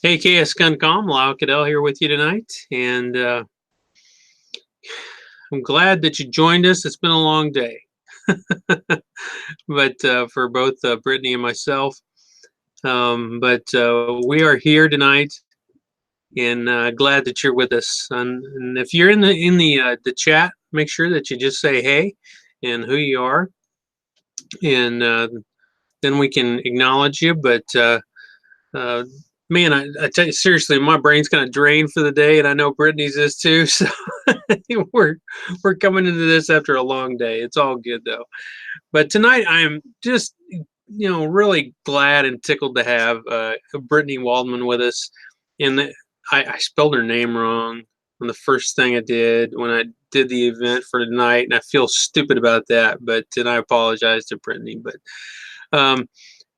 Hey, KS Guncom, Lyle Cadell here with you tonight, and I'm glad that you joined us. It's been a long day, but for both Brittany and myself, but we are here tonight, and glad that you're with us. And if you're in the chat, make sure that you just say hey and who you are, and then we can acknowledge you. But uh, man, I tell you seriously, my brain's kind of drained for the day, and I know Brittany's is too. So we're we're coming into this after a long day. It's all good though. But tonight I am just really glad and tickled to have Brittany Waldman with us. And I spelled her name wrong on the first thing I did when I did the event for tonight, and I feel stupid about that. But and I apologize to Brittany. But um,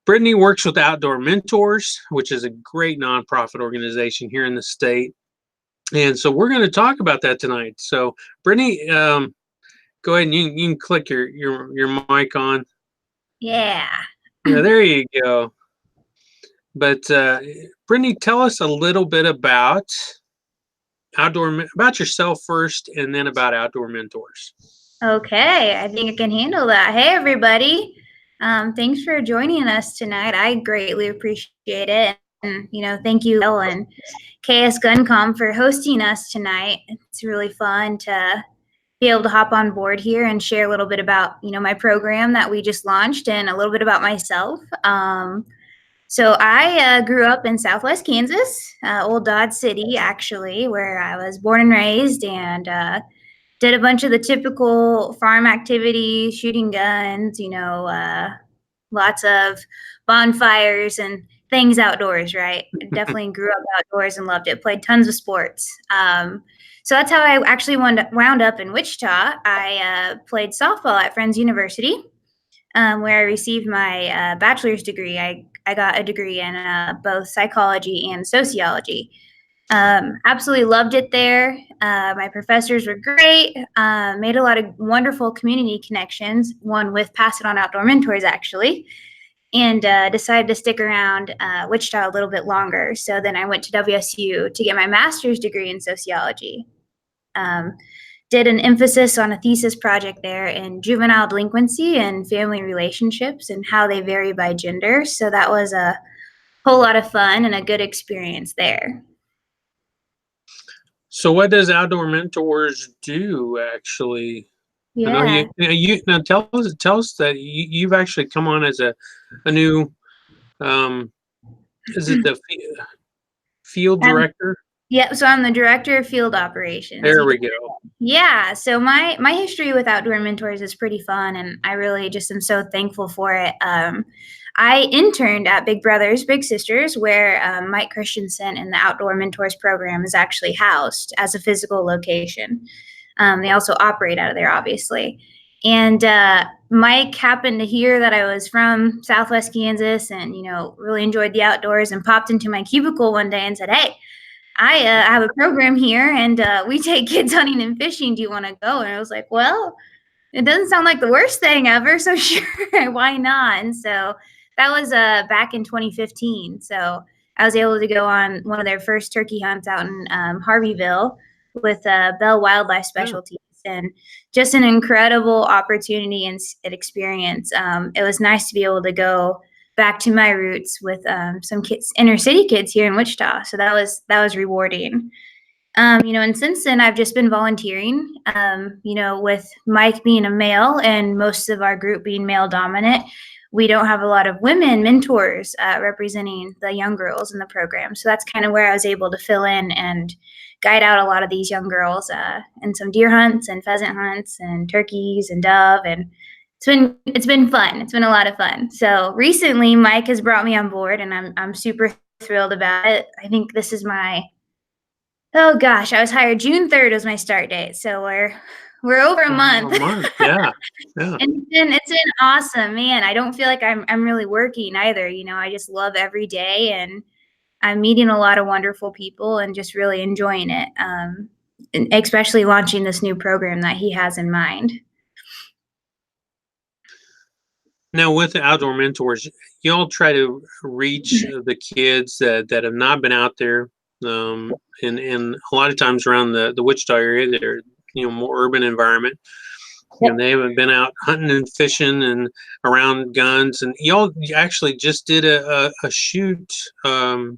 Brittany works with Outdoor Mentors, which is a great nonprofit organization here in the state. And so we're going to talk about that tonight. So Brittany, go ahead and you can click your mic on. Yeah. Yeah, there you go. But Brittany, tell us a little bit about yourself first, and then about Outdoor Mentors. Okay, I think I can handle that. Hey, everybody. Thanks for joining us tonight. I greatly appreciate it. And, thank you, Ellen, KS Guncom, for hosting us tonight. It's really fun to be able to hop on board here and share a little bit about, my program that we just launched and a little bit about myself. So I grew up in Southwest Kansas, Old Dodge City, actually, where I was born and raised, and did a bunch of the typical farm activities, shooting guns, lots of bonfires and things outdoors, right? Definitely grew up outdoors and loved it. Played tons of sports. So that's how I actually wound up in Wichita. I played softball at Friends University, where I received my bachelor's degree. I got a degree in both psychology and sociology. Absolutely loved it there. My professors were great. Made a lot of wonderful community connections, one with Pass It On Outdoor Mentors, actually, and decided to stick around Wichita a little bit longer. So then I went to WSU to get my master's degree in sociology. Did an emphasis on a thesis project there in juvenile delinquency and family relationships and how they vary by gender. So that was a whole lot of fun and a good experience there. So what does Outdoor Mentors do actually? Yeah. I know you now tell us that you've actually come on as a new is it the field director? Yeah, so I'm the director of field operations. There we go. Yeah, so my history with Outdoor Mentors is pretty fun, and I really just am so thankful for it. I interned at Big Brothers Big Sisters, where Mike Christensen and the Outdoor Mentors program is actually housed as a physical location. They also operate out of there, obviously. And Mike happened to hear that I was from Southwest Kansas and, really enjoyed the outdoors, and popped into my cubicle one day and said, "Hey, I have a program here, and we take kids hunting and fishing. Do you want to go?" And I was like, well, it doesn't sound like the worst thing ever, so sure, why not? And so that was back in 2015. So I was able to go on one of their first turkey hunts out in Harveyville with Bell Wildlife Specialties, and just an incredible opportunity and experience. It was nice to be able to go back to my roots with some kids, inner city kids here in Wichita. So that was rewarding. And since then I've just been volunteering, with Mike being a male and most of our group being male dominant. We don't have a lot of women mentors representing the young girls in the program. So that's kind of where I was able to fill in and guide out a lot of these young girls in some deer hunts and pheasant hunts and turkeys and dove, and it's been fun. It's been a lot of fun. So recently, Mike has brought me on board, and I'm super thrilled about it. I think this is I was hired June 3rd was my start date. So we're over a month. Yeah. And it's been awesome, man. I don't feel like I'm really working either. I just love every day, and I'm meeting a lot of wonderful people and just really enjoying it. Especially launching this new program that he has in mind. Now, with the outdoor mentors, y'all try to reach the kids that have not been out there, and a lot of times around the Wichita area, they're more urban environment, and Yep. they haven't been out hunting and fishing and around guns. And y'all actually just did a shoot. Well,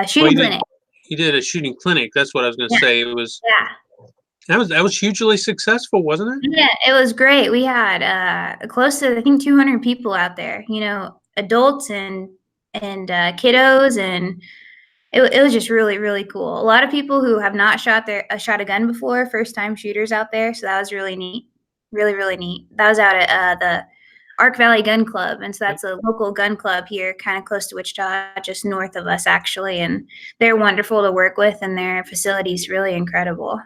Shooting clinic. you did a shooting clinic. That's what I was going to Yeah. say. It was Yeah. that was hugely successful, wasn't it? Yeah, it was great. We had close to I think 200 people out there. Adults and kiddos, and it was just really really cool. A lot of people who have not shot a gun before, first time shooters out there. So that was really neat, really really neat. That was out at the Ark Valley Gun Club, and so that's a local gun club here, kind of close to Wichita, just north of us actually. And they're wonderful to work with, and their facility's really incredible.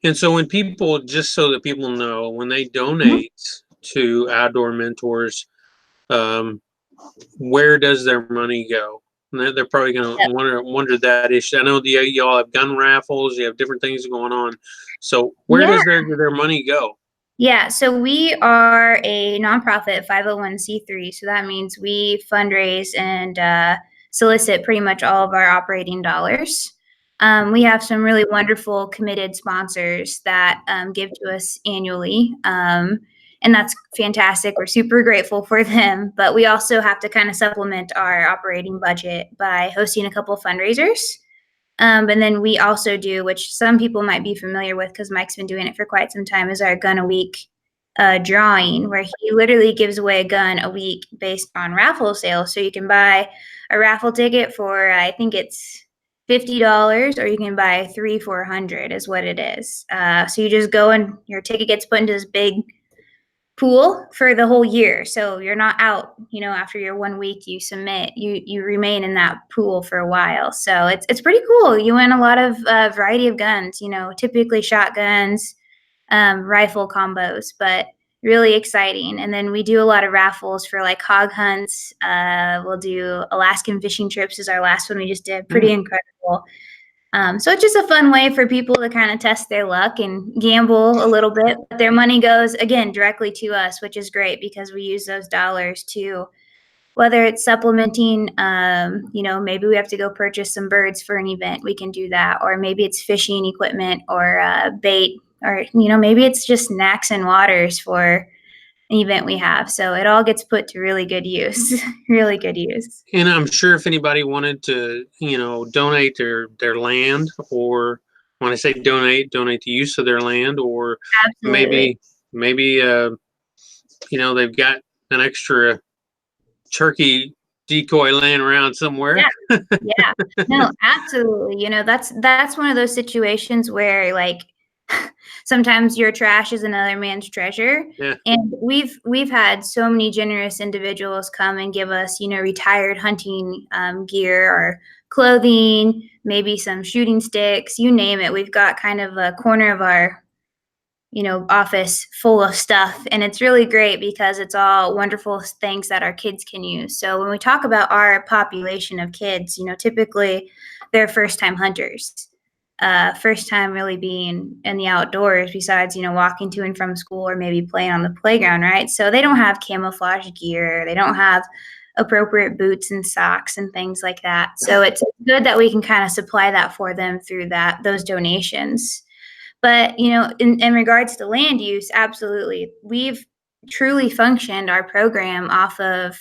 And so when people, just so that people know, when they Mhm. donate to Outdoor Mentors, um, where does their money go? And they're probably going to wonder that issue. I know y'all have gun raffles, you have different things going on. So where Yeah. does their money go? Yeah, so we are a nonprofit 501(c)(3), so that means we fundraise and solicit pretty much all of our operating dollars. We have some really wonderful committed sponsors that give to us annually, and that's fantastic. We're super grateful for them, but we also have to kind of supplement our operating budget by hosting a couple fundraisers. And then we also do, which some people might be familiar with because Mike's been doing it for quite some time, is our gun a week drawing, where he literally gives away a gun a week based on raffle sales. So you can buy a raffle ticket for I think it's $50, or you can buy three for 100 is what it is. So you just go and your ticket gets put into this big pool for the whole year. So you're not out, after your 1 week you submit, you remain in that pool for a while. So it's pretty cool. You win a lot of variety of guns, typically shotguns, rifle combos, but really exciting. And then we do a lot of raffles for like hog hunts. We'll do Alaskan fishing trips is our last one we just did. Pretty incredible. So it's just a fun way for people to kind of test their luck and gamble a little bit. But their money goes, again, directly to us, which is great because we use those dollars to, whether it's supplementing, maybe we have to go purchase some birds for an event, we can do that. Or maybe it's fishing equipment or bait, or, maybe it's just snacks and waters for an event we have. So it all gets put to really good use, really good use. And I'm sure if anybody wanted to, donate their land, or when I say donate the use of their land, or Absolutely. maybe they've got an extra turkey decoy laying around somewhere. Yeah. Yeah. No, absolutely. That's one of those situations where like sometimes your trash is another man's treasure. Yeah. And we've had so many generous individuals come and give us, retired hunting gear or clothing, maybe some shooting sticks, you name it. We've got kind of a corner of our office full of stuff. And it's really great because it's all wonderful things that our kids can use. So when we talk about our population of kids, typically they're first time hunters. First time really being in the outdoors besides, walking to and from school or maybe playing on the playground, right? So they don't have camouflage gear. They don't have appropriate boots and socks and things like that. So it's good that we can kind of supply that for them through those donations. But, in regards to land use, absolutely. We've truly functioned our program off of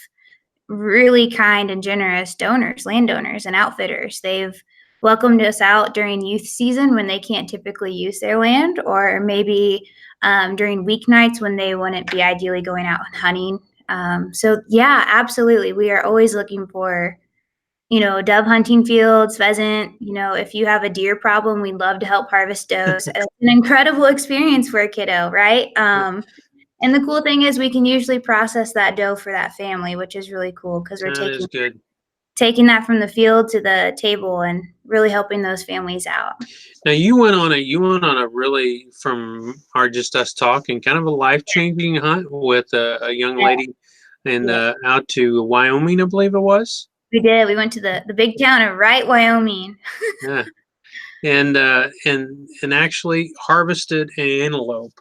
really kind and generous donors, landowners and outfitters. They've welcomed us out during youth season when they can't typically use their land, or maybe during weeknights when they wouldn't be ideally going out and hunting. So yeah, absolutely. We are always looking for dove hunting fields, pheasant. If you have a deer problem, we'd love to help harvest does. It's an incredible experience for a kiddo, right? And the cool thing is we can usually process that doe for that family, which is really cool because we're That is good. taking that from the field to the table and really helping those families out. Now you went on a really, from our just us talking, kind of a life-changing hunt with a young Yeah, lady, and yeah. out to Wyoming, I believe it was. We did. We went to the big town of Wright, Wyoming. Yeah. And actually harvested an antelope.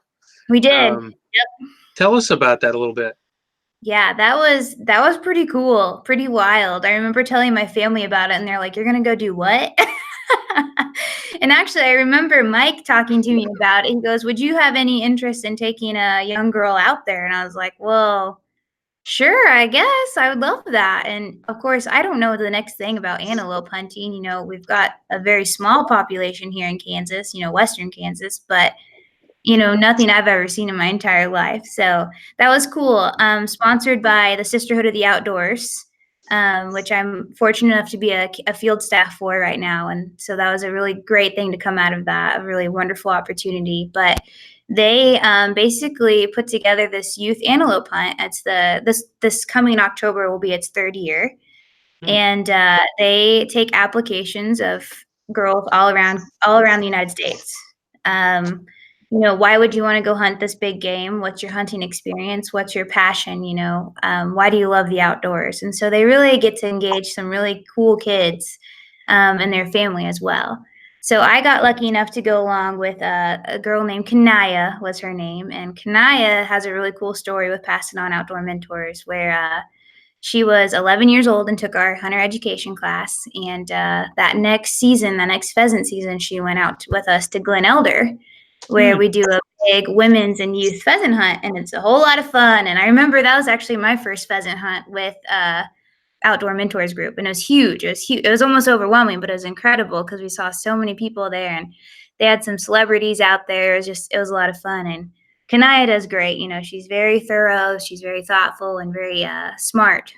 We did. Um, Tell us about that a little bit. Yeah, that was pretty cool, pretty wild. I remember telling my family about it, and they're like, "You're gonna go do what?" And actually, I remember Mike talking to me about it. He goes, "Would you have any interest in taking a young girl out there?" And I was like, "Well, sure, I guess I would love that." And of course, I don't know the next thing about antelope hunting. We've got a very small population here in Kansas, Western Kansas, but nothing I've ever seen in my entire life. So that was cool. Sponsored by the Sisterhood of the Outdoors, which I'm fortunate enough to be a field staff for right now. And so that was a really great thing to come out of that, a really wonderful opportunity. But they basically put together this youth antelope hunt. This coming October will be its third year, Hmm. and they take applications of girls all around the United States. Um, why would you want to go hunt this big game? What's your hunting experience? What's your passion? Why do you love the outdoors? And so they really get to engage some really cool kids and their family as well. So I got lucky enough to go along with a girl named Kanaya was her name, and Kanaya has a really cool story with Passing On Outdoor Mentors, where she was 11 years old and took our hunter education class. And that next pheasant season, she went out with us to Glen Elder, where we do a big women's and youth pheasant hunt. And it's a whole lot of fun. And I remember that was actually my first pheasant hunt with Outdoor Mentors group. And it was huge. It was huge. It was almost overwhelming, but it was incredible because we saw so many people there. And they had some celebrities out there. It was a lot of fun. And Kanaya does great. She's very thorough, she's very thoughtful, and very smart.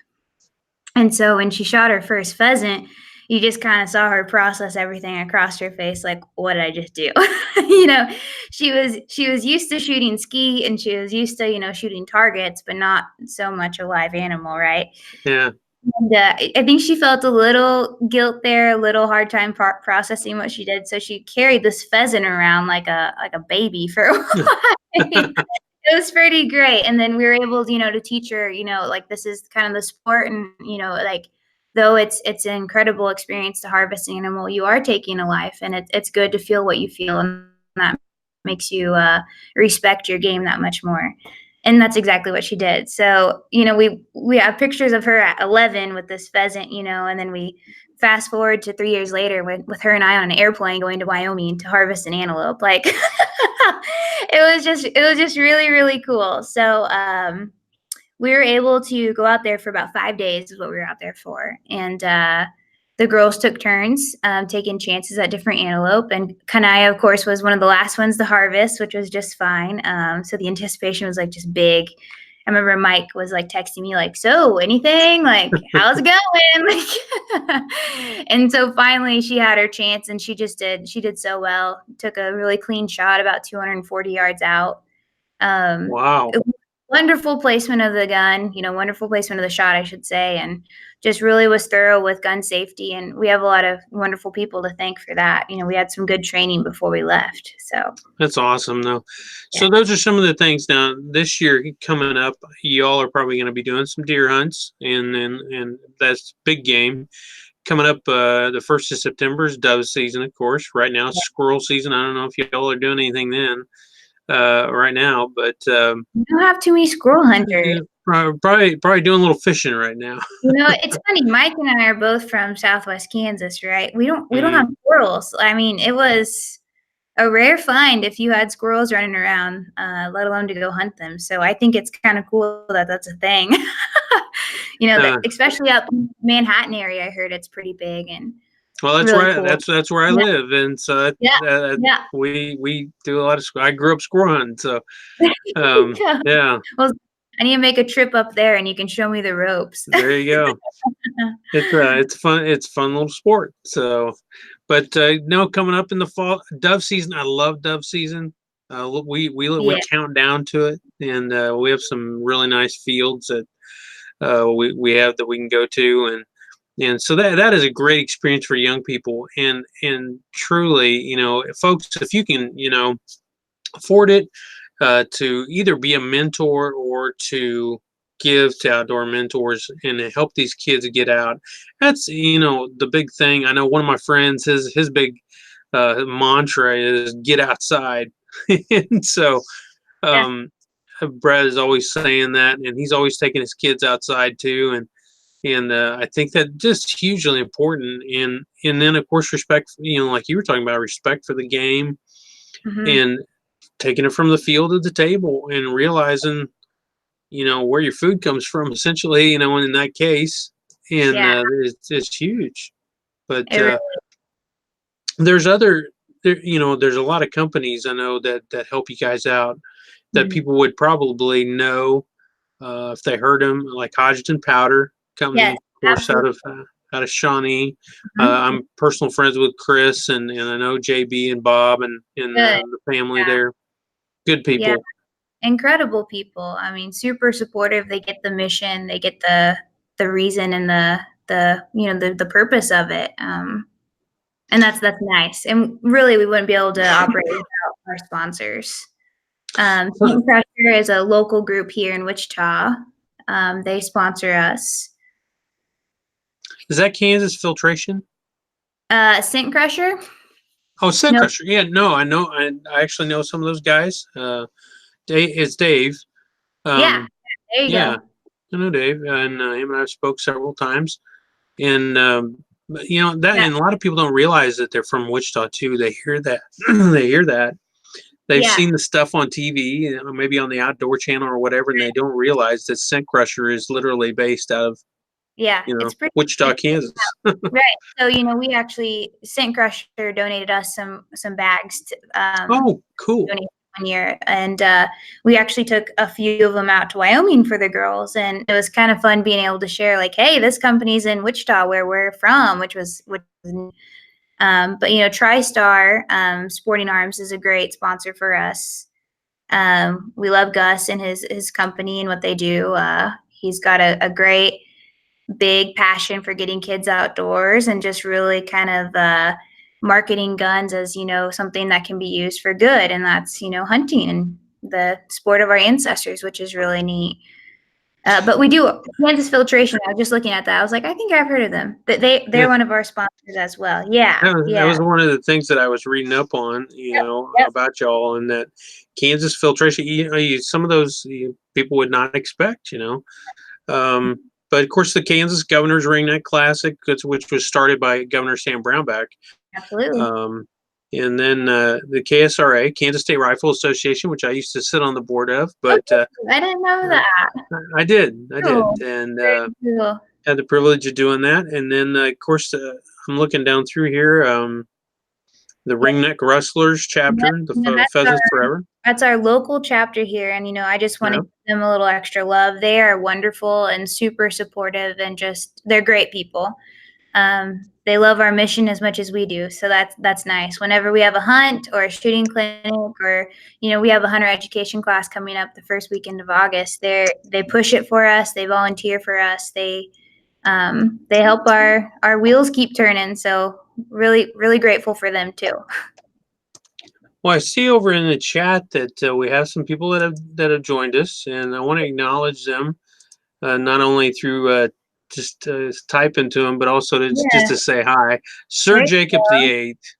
And so when she shot her first pheasant, you just kind of saw her process everything across her face, like, what did I just do? you know, she was used to shooting skeet, and she was used to shooting targets, but not so much a live animal, right? Yeah. And I think she felt a little guilt there, a little hard time processing what she did. So she carried this pheasant around like a baby for a while. It was pretty great. And then we were able, to teach her, like this is kind of the sport, and like though it's an incredible experience to harvest an animal, you are taking a life, and it's good to feel what you feel, and that makes you respect your game that much more. And that's exactly what she did. So, we have pictures of her at 11 with this pheasant, and then we fast forward to 3 years later with her and I on an airplane going to Wyoming to harvest an antelope. Like it was just really, really cool. So, we were able to go out there for about 5 days is what we were out there for. And the girls took turns taking chances at different antelope. And Kanaya, of course, was one of the last ones to harvest, which was just fine. So the anticipation was like just big. I remember Mike was like texting me like, so anything? Like, how's it going? Like, and so finally she had her chance, and she did so well. Took a really clean shot about 240 yards out. Um, Wow. Wonderful placement of the gun, wonderful placement of the shot, I should say, and just really was thorough with gun safety. And we have a lot of wonderful people to thank for that. We had some good training before we left. So, That's awesome, though. yeah. So those are some of the things. Now, this year coming up, y'all are probably going to be doing some deer hunts, and that's big game coming up. The 1st of September is dove season, of course. Right now, it's squirrel season. I don't know if y'all are doing anything then right now, but We don't have too many squirrel hunters. probably doing a little fishing right now. It's funny. Mike and I are both from Southwest Kansas, right? We don't Mm. have squirrels. I mean, it was a rare find if you had squirrels running around, let alone to go hunt them. So I think it's kind of cool that that's a thing. Uh, Especially up in Manhattan area, I heard it's pretty big and well, that's really where cool. that's where I Yeah, live, and so yeah, yeah. we do a lot of. I grew up squirrel hunting, so Yeah. yeah. Well, I need to make a trip up there, and you can show me the ropes. There you go. It's fun. It's a fun little sport. So, but no, coming up in the fall, dove season. I love dove season. We Yeah, count down to it, and we have some really nice fields that we have that we can go to, and so that is a great experience for young people, and truly, folks, if you can, afford it, to either be a mentor or to give to outdoor mentors and to help these kids get out. That's the big thing. I know one of my friends, his big mantra is get outside, and so yeah, um, Brett is always saying that, and he's always taking his kids outside too, and I think that just hugely important. And then of course respect, like you were talking about, respect for the game, Hmm. and taking it from the field to the table, and realizing where your food comes from, essentially, in that case, and Yeah, it's huge. But it really, there's other there's a lot of companies I know that help you guys out, that mhm. people would probably know if they heard them, like Hodgson Powder Company, Yes, of course, absolutely. out of Shawnee. Mhm. I'm personal friends with Chris, and I know JB and Bob, and Good. the family Yeah, there. Good yeah, people. incredible people. I mean, super supportive. They get the mission, they get the reason and the purpose of it. And that's nice. And really, we wouldn't be able to operate without our sponsors. Huh. St. Crusher is a local group here in Wichita. They sponsor us. Is that Kansas Filtration? St. Crusher? Oh, Scent No, Crusher. Yeah, no, I know. I actually know some of those guys. It's Dave. yeah, Um, there you yeah, go. I know Dave, and him and I have spoke several times. And but, that, Yeah, and a lot of people don't realize that they're from Wichita too. They hear that. They hear that. They've yeah, seen the stuff on TV, maybe on the Outdoor Channel or whatever, and they don't realize that Scent Crusher is literally based out of yeah. It's pretty. Wichita, Kansas. Right. So, we actually St. Crusher donated us some bags to Oh, cool. donate 1 year, and we actually took a few of them out to Wyoming for the girls, and it was kind of fun being able to share, like, hey, this company's in Wichita where we're from, but TriStar Sporting Arms is a great sponsor for us. We love Gus and his company and what they do. He's got a great big passion for getting kids outdoors and just really kind of marketing guns as something that can be used for good, and that's hunting and the sport of our ancestors, which is really neat. But we do Kansas Filtration. I was just looking at that. I was like, I think I've heard of them. But they're Yeah, one of our sponsors as well. Yeah, that yeah, was one of the things that I was reading up on, yep, yep. about y'all, and that Kansas Filtration. Some of those people would not expect. Um, but of course, the Kansas Governor's Ringneck Classic, which was started by Governor Sam Brownback, Absolutely. um, and then the KSRA, Kansas State Rifle Association, which I used to sit on the board of. But Okay, I didn't know uh, that. I did, Cool. and Very cool. had the privilege of doing that. And then, of course, I'm looking down through here. The Ringneck Rustlers Yep, chapter, the that's Pheasants Forever. our local chapter here, and I just want to Yeah. give them a little extra love. They are wonderful and super supportive, and just they're great people. They love our mission as much as we do, so that's nice. Whenever we have a hunt or a shooting clinic, or we have a hunter education class coming up the first weekend of August, they push it for us. They volunteer for us. They help our wheels keep turning. So really, really grateful for them too. Well, I see over in the chat that we have some people that have joined us, and I want to acknowledge them, not only through just typing to them, but also just Yeah, to say hi. Sir there you Jacob the go. Eighth.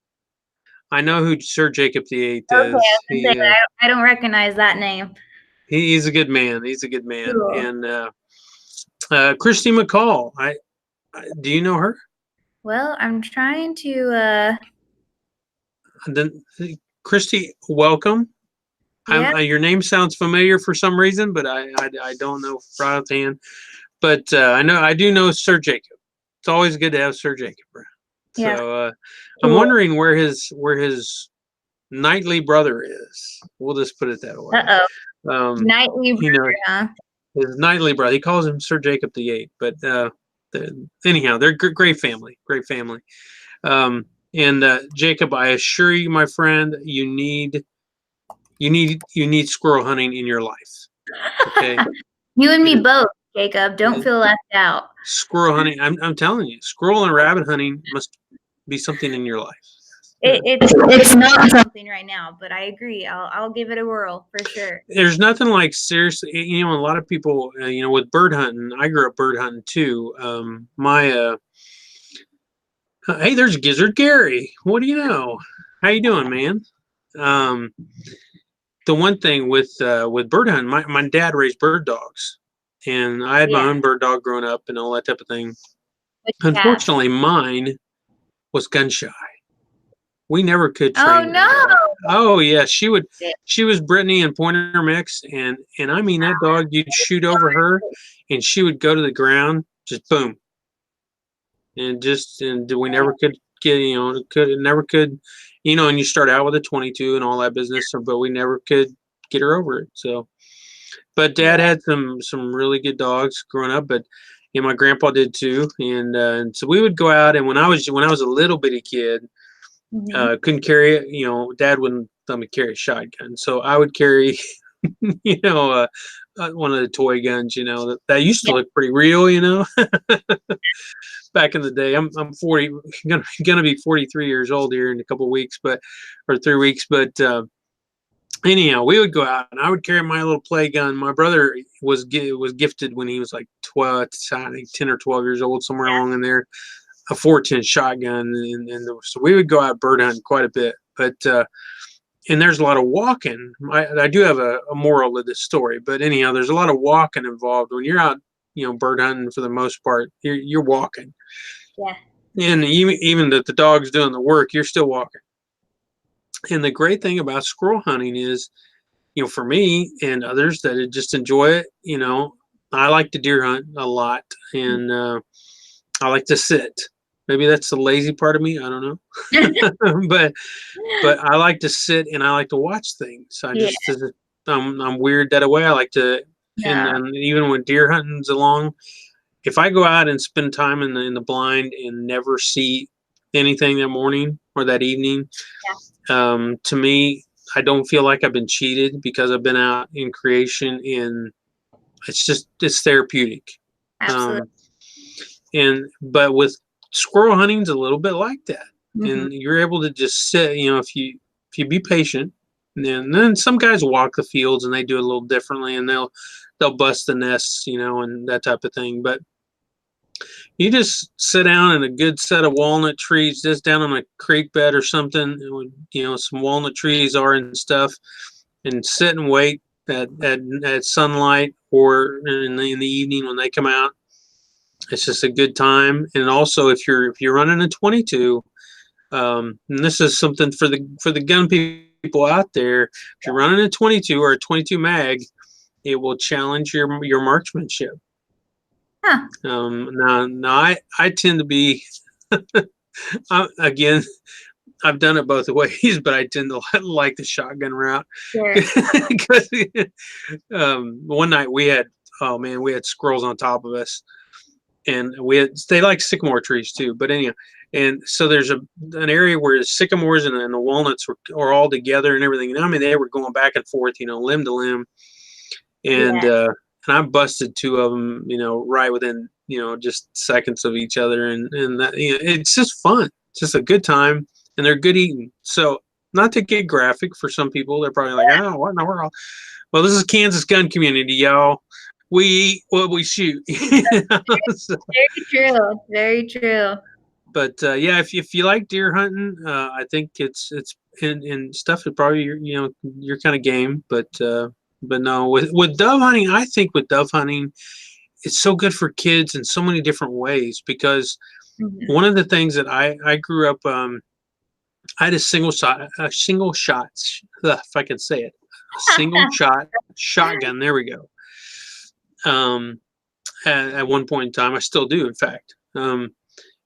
I know who Sir Jacob the Eighth Okay, I was is. gonna say I don't recognize that name. He's a good man. He's a good man. Cool. And Christy McCall. Do you know her? Well, I'm trying to. Then Christy, welcome. Yeah. Your name sounds familiar for some reason, but I don't know right offhand. But I do know Sir Jacob. It's always good to have Sir Jacob around. Yeah. So I'm Cool. wondering where his knightly brother is. We'll just put it that way. Uh-oh. Um, Nightly you know, brother, huh? his knightly brother. He calls him Sir Jacob the Eighth. But anyhow, they're great family. Great family. Um, and Jacob, I assure you, my friend, you need squirrel hunting in your life. Okay. You and me It- both, Jacob. Don't it- feel left out. Squirrel hunting. I'm telling you, squirrel and rabbit hunting must be something in your life. It's not something right now, but I agree. I'll give it a whirl for sure. There's nothing like, seriously, a lot of people, with bird hunting. I grew up bird hunting too. Hey, there's Gizzard Gary. What do you know? How you doing, man? Um, the one thing with bird hunting, my dad raised bird dogs, and I had my Yeah. own bird dog growing up and all that type of thing. What you have? Unfortunately, mine was gun shy. We never could Oh train that dog. no. Oh yeah, she was Brittany and Pointer mix, and I mean that dog, you'd shoot over her, and she would go to the ground, just boom, and we never could get, never could, and you start out with a 22 and all that business, but we never could get her over it. So, but Dad Yeah. had some really good dogs growing up, but my grandpa did too, and so we would go out, and when I was a little bitty kid, Hmm. couldn't carry it. Dad wouldn't let me carry a shotgun, so I would carry, you know, one of the toy guns, that used to Yeah. look pretty real, back in the day. I'm 40, gonna be 43 years old here in a couple of weeks, or 3 weeks. But anyhow, we would go out, and I would carry my little play gun. My brother was gifted when he was like 12, I think 10 or 12 years old, somewhere along in there, a 410 shotgun, and so we would go out bird hunting quite a bit. But and there's a lot of walking. I do have a moral of this story, but anyhow, there's a lot of walking involved when you're out, bird hunting. For the most part, you're walking, Yeah. and even that the dog's doing the work, you're still walking. And the great thing about squirrel hunting is, for me and others that just enjoy it, I like to deer hunt a lot, and I like to sit. Maybe that's the lazy part of me. I don't know, but I like to sit and I like to watch things. Yeah. I'm weird that way. I like to, No. and even when deer hunting's along, if I go out and spend time in the blind and never see anything that morning or that evening, to me, I don't feel like I've been cheated because I've been out in creation, and it's therapeutic. Absolutely. Um, but with squirrel hunting's a little bit like that, Hmm. and you're able to just sit. If you be patient, and then some guys walk the fields and they do it a little differently, and they'll bust the nests, and that type of thing. But you just sit down in a good set of walnut trees, just down on a creek bed or something, some walnut trees are and stuff, and sit and wait at sunlight, or in the evening when they come out. It's just a good time. And also, if you're running a 22, and this is something for the gun people out there. If you're running a 22 or a 22 mag, it will challenge your marksmanship. Huh. Now I tend to be, again, I've done it both ways, but I tend to like the shotgun route. Sure. Because one night we had squirrels on top of us, and they like sycamore trees too. But anyhow, and so there's an area where the sycamores and the walnuts are all together and everything. And I mean, they were going back and forth, limb to limb, and Yeah. uh, and I busted two of them, right within just seconds of each other, and that, it's just fun. It's just a good time, and they're good eating. So, not to get graphic for some people, they're probably like, oh, what in the world? Well, this is Kansas gun community, y'all. We eat what we shoot. So, Very true. Very true. but yeah, if you like deer hunting, I think it's and stuff is probably your kind of game. But no, with dove hunting, I think with dove hunting, it's so good for kids in so many different ways, because Hmm. one of the things that I grew up, I had a single shot, if I can say it, a single shot shotgun. There we go. Um, at one point in time, I still do, in fact. And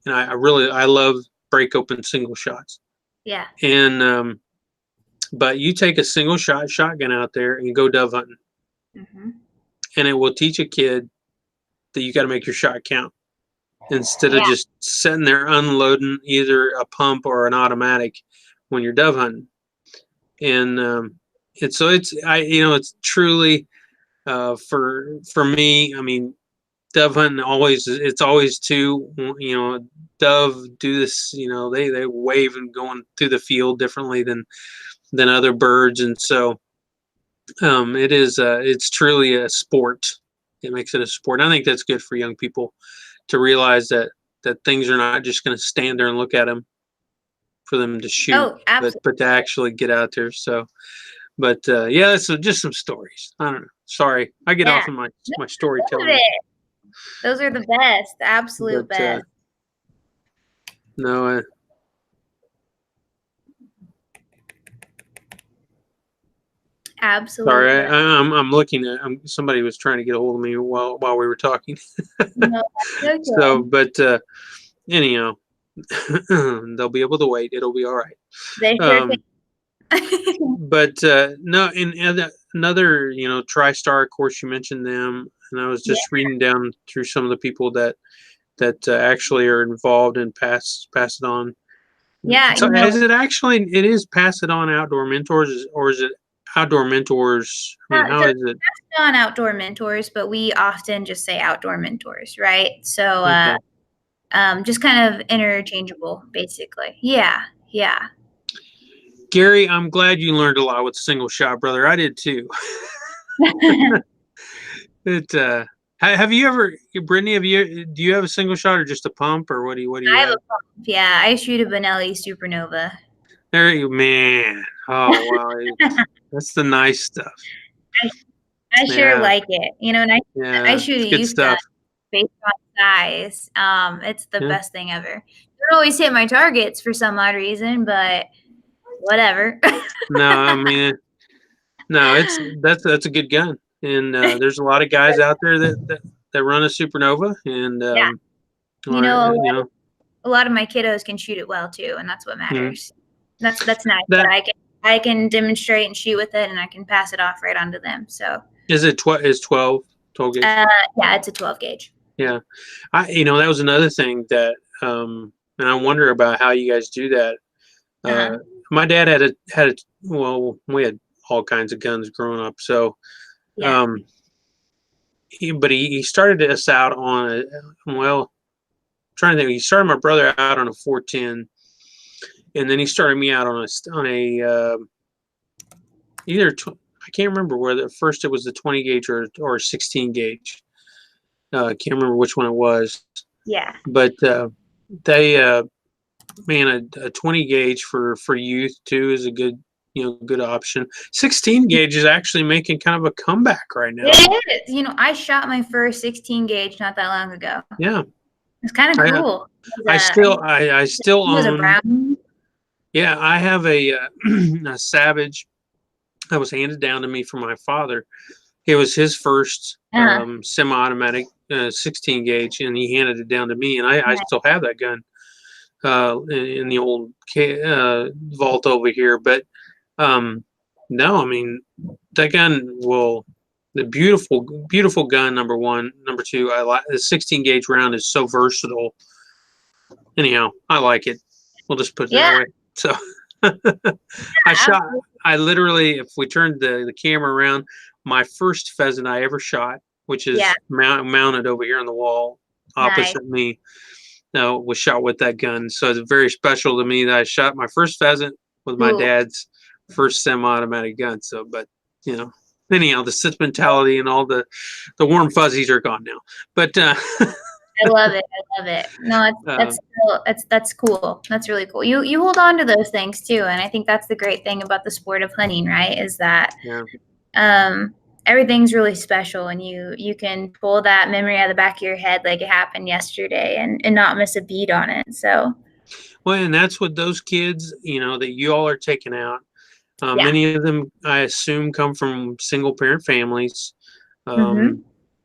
I love break open single shots. Yeah. And but you take a single shot shotgun out there and go dove hunting, Hmm. and it will teach a kid that you got to make your shot count, instead of Yeah. just sitting there unloading either a pump or an automatic when you're dove hunting. And it's truly, for me. I mean, dove hunting it's always two, dove do this, they wave and going through the field differently than other birds. And so it's truly a sport. It makes it a sport. I think that's good for young people to realize that things are not just going to stand there and look at them for them to shoot, Oh, but absolutely. to actually get out there. So, But yeah, so just some stories. I don't know. Sorry, I get Yeah. off of my No, my love storytelling. it. Those are the best, the absolute But best. no, sorry. Absolute best. I'm looking at. Somebody was trying to get a hold of me while we were talking. No, that's So, okay. but anyhow, they'll be able to wait. It'll be all right. They sure Um, can. but no, and another, TriStar. Of course, you mentioned them, and I was Yeah. just reading down through some of the people that actually are involved and pass it on. Yeah, So, is it actually? It is pass it on outdoor mentors, or is it outdoor mentors? I mean, how so is it? on outdoor mentors, but we often just say outdoor mentors, right? So Okay. just kind of interchangeable, basically. Yeah, yeah. Gary, I'm glad you learned a lot with single shot, brother. I did too. It have you ever, Brittany? Do you have a single shot or just a pump, or what do you I have have? a pump. Yeah, I shoot a Benelli Supernova. There you, man. Oh wow, that's the nice stuff. I, I sure Yeah, like it, and I yeah, shoot it's a good youth gun stuff. based on size. It's the Yeah. best thing ever. Don't always hit my targets for some odd reason, but whatever. No, I mean, no, that's a good gun, and there's a lot of guys out there that run a Supernova, and Yeah, or a lot of my kiddos can shoot it well too, and that's what mhm. matters. That's nice that That I can demonstrate and shoot with it, and I can pass it off right onto them. So, is it. 12 gauge. yeah, it's a 12 gauge. Yeah, that was another thing that, and I wonder about how you guys do that. Uh-huh. Uh, my dad had a well, we had all kinds of guns growing up, so Yeah. um, he started us out on a, well, trying to think, he started my brother out on a 410, and then he started me out on a either I can't remember whether first it was the 20 gauge or 16 gauge. I can't remember which one it was, Yeah. but they man, a 20 gauge for youth too is a good option. 16 gauge is actually making kind of a comeback right now. It is. I shot my first 16 gauge not that long ago. Yeah, It's kind of I cool. I still It was a own. brown. Yeah, I have a a Savage that was handed down to me from my father. It was his first Uh, semi-automatic 16 gauge, and he handed it down to me, and I nice. still have that gun in the old vault over here. But no, I mean that gun the beautiful gun. Number one, number two, I like the 16 gauge round is so versatile. Anyhow, I like it. We'll just put it that Yeah, way. So I shot. absolutely. I literally, if we turned the camera around, my first pheasant I ever shot, which Yeah, is mounted over here on the wall nice. opposite me, was shot with that gun. So it's very special to me that I shot my first pheasant with my Cool. dad's first semi-automatic gun. So, but anyhow, the sentimentality and all the warm fuzzies are gone now. But I love it. I love it. No, uh, that's cool. That's really cool. You hold on to those things too, and I think that's the great thing about the sport of hunting, right? Is that yeah. everything's really special, and you can pull that memory out of the back of your head like it happened yesterday, and not miss a beat on it. So Well, and that's what those kids, that you all are taking out. yeah. Many of them, I assume, come from single parent families, Mm-hmm.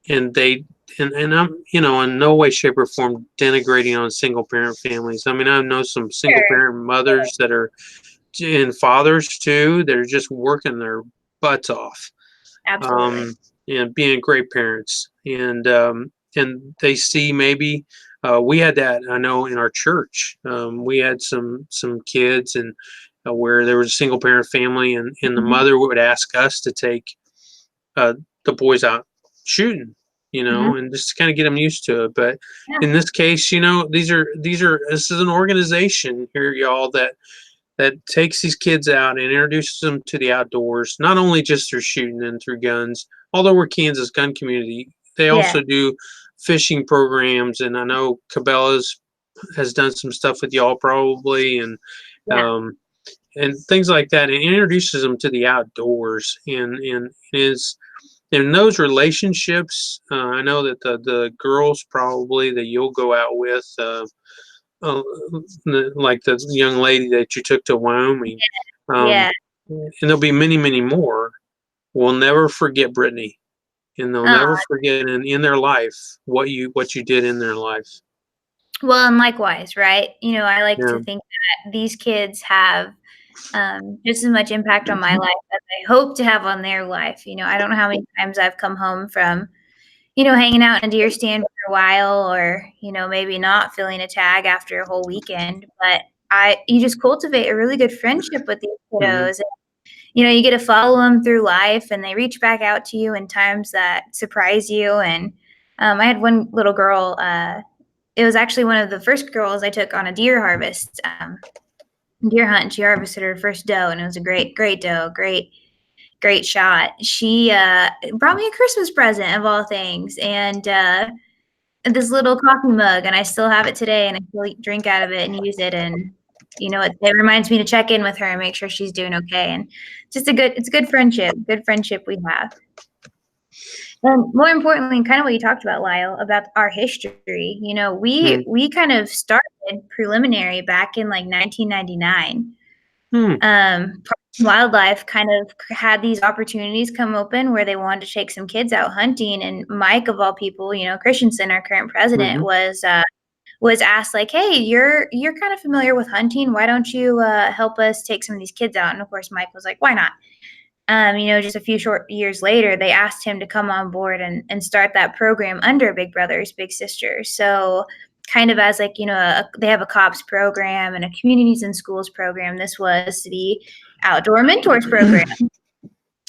and they and I'm in no way, shape, or form denigrating on single parent families. I mean, I know some single Sure. parent mothers that are and fathers too that are just working their butts off, Absolutely. um, and being great parents, and they see maybe. We had that, I know, in our church. We had some kids, and where there was a single parent family, and the Mm-hmm. mother would ask us to take uh, the boys out shooting, Mm-hmm. and just to kind of get them used to it. But Yeah. in this case, this is an organization here, y'all, that takes these kids out and introduces them to the outdoors, not only just through shooting and through guns. Although we're Kansas gun community, they Yeah. also do fishing programs, and I know Cabela's has done some stuff with y'all probably, and Yeah. um, and things like that. It introduces them to the outdoors, and is in those relationships. I know that the girls probably that you'll go out with, uh, like the young lady that you took to Wyoming, um, Yeah. and there'll be many, many more. Will never forget Brittany, and they'll Oh, never forget in their life what you did in their life. well, and likewise, right? I like Yeah. to think that these kids have just as much impact on my life as I hope to have on their life. I don't know how many times I've come home from, hanging out in a deer stand for a while, or, maybe not filling a tag after a whole weekend. But you just cultivate a really good friendship with these Hmm. kiddos. You get to follow them through life, and they reach back out to you in times that surprise you. And I had one little girl, it was actually one of the first girls I took on a deer harvest, deer hunt. And she harvested her first doe, and it was a great, great doe, great shot. She brought me a Christmas present of all things, and this little coffee mug, and I still have it today, and I still drink out of it and use it. And it reminds me to check in with her and make sure she's doing okay. And it's a good friendship we have. And more importantly, kind of what you talked about, Lyle, about our history. Hmm. We kind of started preliminary back in like 1999. Hmm. Parks and Wildlife kind of had these opportunities come open where they wanted to take some kids out hunting, and Mike, of all people, Christensen, our current president, Hmm. was asked, like, "Hey, you're kind of familiar with hunting. Why don't you help us take some of these kids out?" And of course, Mike was like, "Why not?" Just a few short years later, they asked him to come on board and start that program under Big Brothers Big Sisters. So kind of as like, they have a cops program and a communities and schools program. This was the outdoor mentors program.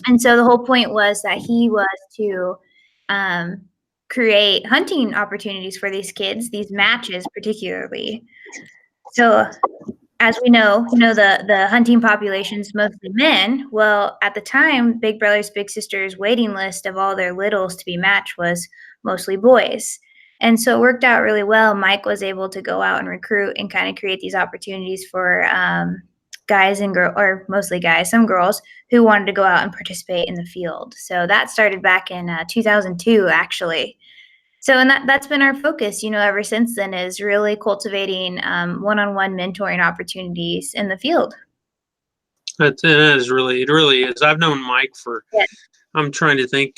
And so the whole point was that he was to um, create hunting opportunities for these kids, these matches particularly. So as we know, the hunting population's mostly men. Well, at the time, Big Brothers Big Sisters waiting list of all their littles to be matched was mostly boys. And so it worked out really well. Mike was able to go out and recruit and kind of create these opportunities for guys and girls, or mostly guys, some girls who wanted to go out and participate in the field. So that started back in 2002, actually. So, and that's been our focus, ever since then, is really cultivating one-on-one mentoring opportunities in the field. That is really, it really is. I've known Mike for, Yeah. I'm trying to think,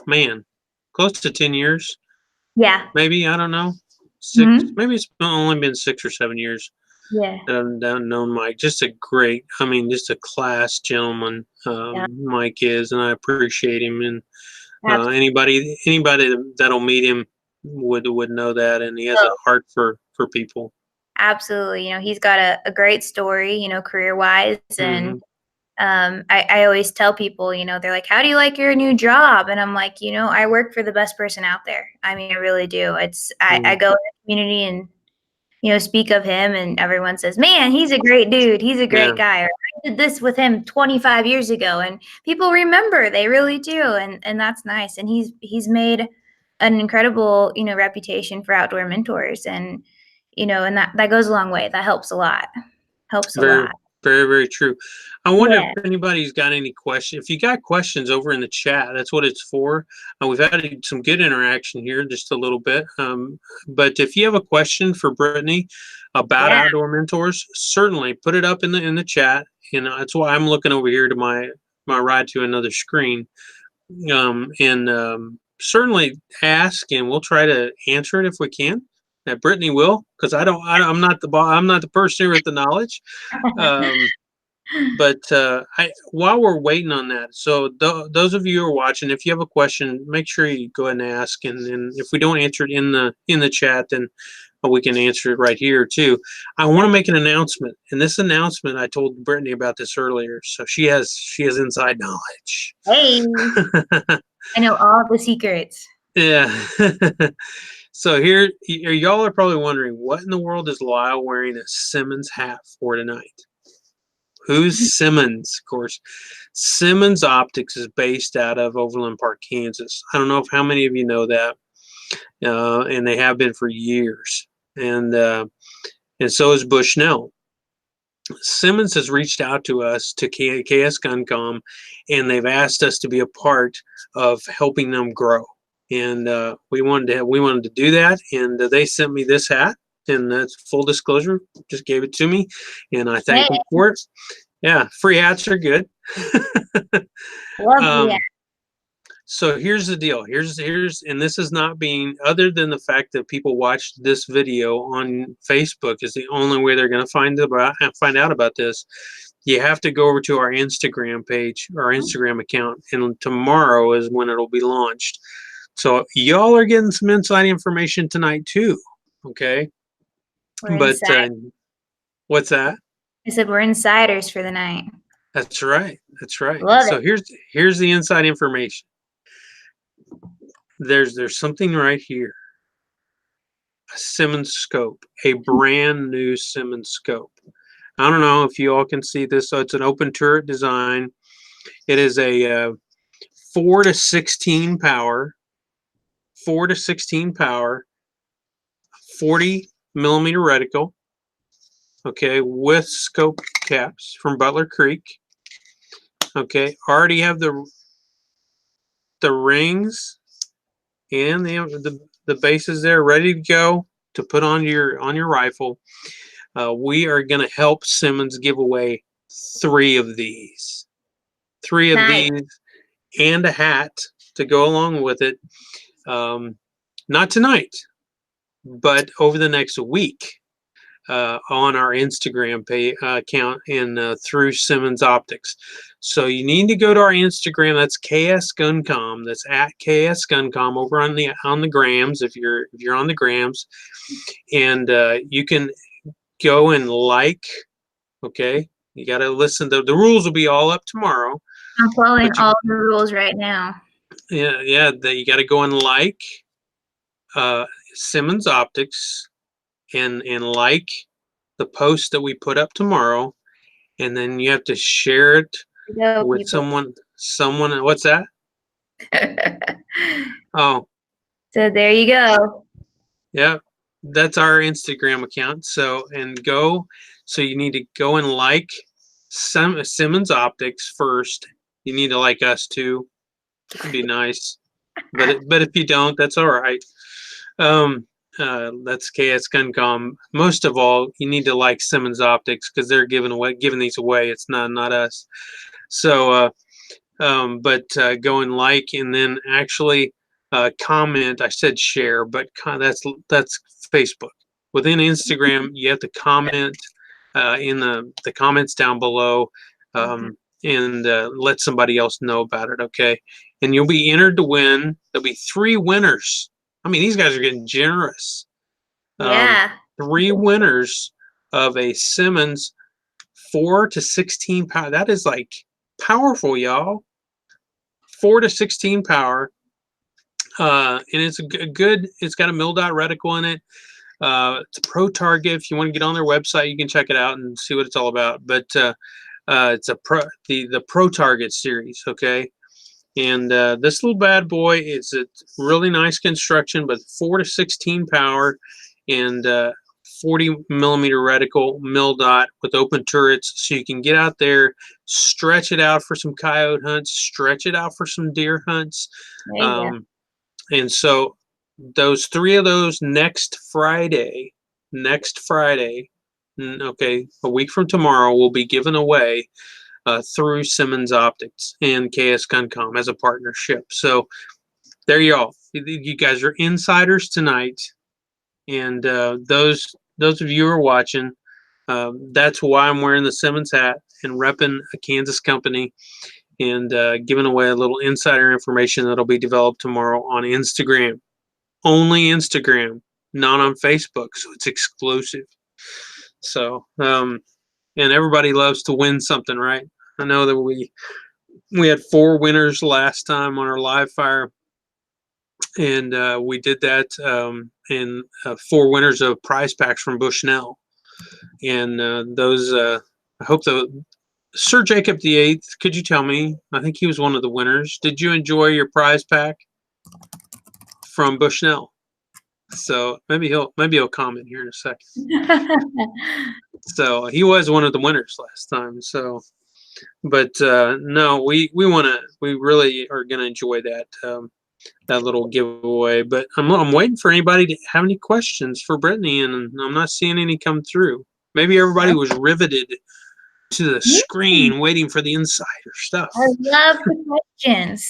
man, close to 10 years, Yeah. maybe. I don't know. Six, Hmm. maybe it's only been 6 or 7 years Yeah. that I've known Mike. Just a great, I mean, just a class gentleman, Yeah. Mike is, and I appreciate him. And Absolutely. anybody that'll meet him would know that, and he has a heart for people. Absolutely. He's got a great story, career wise. Hmm. And I always tell people, they're like, "How do you like your new job?" And I'm like, I work for the best person out there. I mean, I really do. I Hmm. go in the community and speak of him, and everyone says, "Man, he's a great dude. He's a Yeah, great guy." Or, "I did this with him 25 years ago." And people remember, they really do. And that's nice. And he's made an incredible, reputation for outdoor mentors. And that goes a long way. That helps a lot. Helps a very, lot. very, very true. I wonder Yeah. if anybody's got any questions. If you got questions over in the chat, that's what it's for. We've had some good interaction here, just a little bit. But if you have a question for Brittany about Yeah. outdoor mentors, certainly put it up in the chat. And that's why I'm looking over here to my right to another screen. And certainly ask, and we'll try to answer it if we can. That Brittany will, because I'm not I'm not the person here with the knowledge. Um, but while we're waiting on that, so those of you who are watching, if you have a question, make sure you go ahead and ask. And if we don't answer it in the chat, then we can answer it right here too. I want to make an announcement, and this announcement I told Brittany about this earlier, so she has inside knowledge. Hey, I know all the secrets. Yeah. So here, y'all are probably wondering, what in the world is Lyle wearing a Simmons hat for tonight? Who's Simmons? Of course, Simmons Optics is based out of Overland Park, Kansas. I don't know if how many of you know that, and they have been for years. And so is Bushnell. Simmons has reached out to us to KS Guncom, and they've asked us to be a part of helping them grow. And we wanted to do that, and they sent me this hat, and that's full disclosure. Just gave it to me, and I thank Hey, them for it. Yeah, free hats are good. love um, the so here's the deal. And this is not being, other than the fact that people watch this video on Facebook is the only way they're going to find out about this. You have to go over to our Instagram page, our Instagram account, and tomorrow is when it'll be launched. So y'all are getting some inside information tonight too. Okay. We're But inside. what's that? I said we're insiders for the night. That's right. That's right. Love So it. here's the inside information. There's something right here. A Simmons scope, a brand new Simmons scope. I don't know if you all can see this. So it's an open turret design. It is a 4 to 16 power, 40 millimeter reticle. Okay, with scope caps from Butler Creek. Okay, already have the rings and the bases there ready to go to put on your rifle. We are going to help Simmons give away 3 of these. 3 of Nice. these and a hat to go along with it. Not tonight, but over the next week on our Instagram account and through Simmons Optics. So you need to go to our Instagram. That's KS Guncom. That's at KS Guncom over on the grams if you're on the grams, and you can go and like. Okay, you got to listen. The rules will be all up tomorrow. I'm following all the rules right now. Yeah. You got to go and like Simmons Optics and like the post that we put up tomorrow, and then you have to share it with someone. What's that? Oh, so there you go. Yeah, that's our Instagram account. So you need to go and like Simmons Optics first. You need to like us too. It'd be nice, but if you don't, that's all right. That's KS Guncom. Most of all, you need to like Simmons Optics because they're giving these away. It's not us. So, go and like, and then actually comment. I said share, but that's Facebook. Within Instagram, you have to comment in the comments down below, and let somebody else know about it. Okay, and you'll be entered to win. There'll be 3 winners. I mean, these guys are getting generous. Yeah. 3 winners of a Simmons 4 to 16 power. That is like powerful, y'all. 4 to 16 power. And it's it's got a mil-dot reticle in it. It's a pro target. If you want to get on their website, you can check it out and see what it's all about. But it's the pro target series. Okay. And this little bad boy is a really nice construction, but 4 to 16 power and 40 millimeter reticle mil-dot with open turrets, so you can get out there, stretch it out for some coyote hunts, stretch it out for some deer hunts. And so those 3 of those next Friday, okay, a week from tomorrow, will be given away through Simmons Optics and KS Guncom as a partnership. So there you all. You guys are insiders tonight, and those of you who are watching, that's why I'm wearing the Simmons hat and repping a Kansas company and giving away a little insider information that'll be developed tomorrow on Instagram. Only Instagram, not on Facebook, so it's exclusive. So, and everybody loves to win something, right? I know that we had 4 winners last time on our live fire, and we did that, and 4 winners of prize packs from Bushnell, and those. I hope Sir Jacob VIII. Could you tell me? I think he was one of the winners. Did you enjoy your prize pack from Bushnell? So maybe he'll comment here in a second. So he was one of the winners last time. So, but no, we really are gonna enjoy that that little giveaway. But I'm waiting for anybody to have any questions for Brittany, and I'm not seeing any come through. Maybe everybody was riveted to the screen waiting for the insider stuff. I love the questions.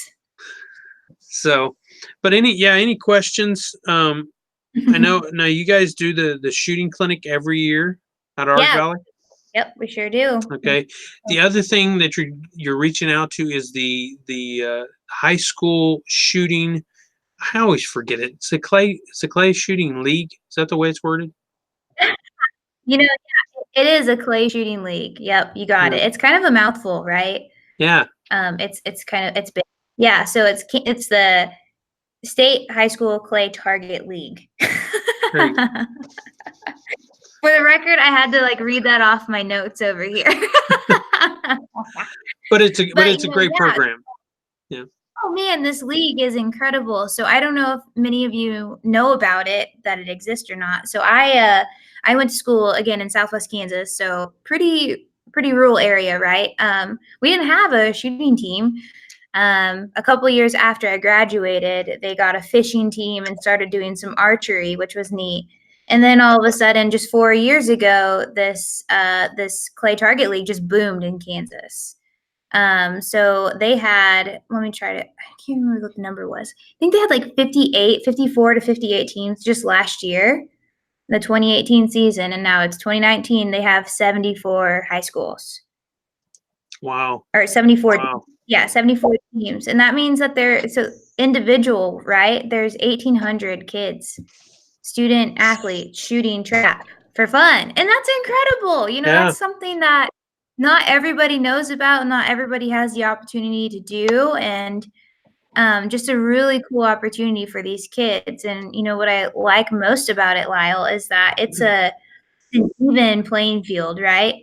So, but any questions? I know now you guys do the shooting clinic every year at Ark Yeah. Valley. Yep, we sure do. Okay. The other thing that you're reaching out to is the high school shooting. I always forget it. It's a clay shooting league. Is that the way it's worded? You know, yeah, it is a clay shooting league. Yep, you got Yeah. it. It's kind of a mouthful, right? Yeah. It's big. Yeah, so it's the State High School Clay Target League. Great. For the record, I had to like read that off my notes over here. But it's a great yeah. program. Yeah. Oh man, this league is incredible. So I don't know if many of you know about it, that it exists or not. So I went to school again in Southwest Kansas, so pretty rural area, right? We didn't have a shooting team. A couple of years after I graduated, they got a fishing team and started doing some archery, which was neat. And then all of a sudden, just 4 years ago, this clay target league just boomed in Kansas. So they had, let me try to, I can't remember what the number was. I think they had like 54 to 58 teams just last year, the 2018 season. And now it's 2019. They have 74 high schools. Wow. Or 74. Wow. Yeah, 74 teams. And that means that so individual, right? There's 1,800 kids, student athletes shooting trap for fun. And that's incredible. You know, that's something that not everybody knows about, not everybody has the opportunity to do, and just a really cool opportunity for these kids. And you know what I like most about it, Lyle, is that it's an even playing field, right?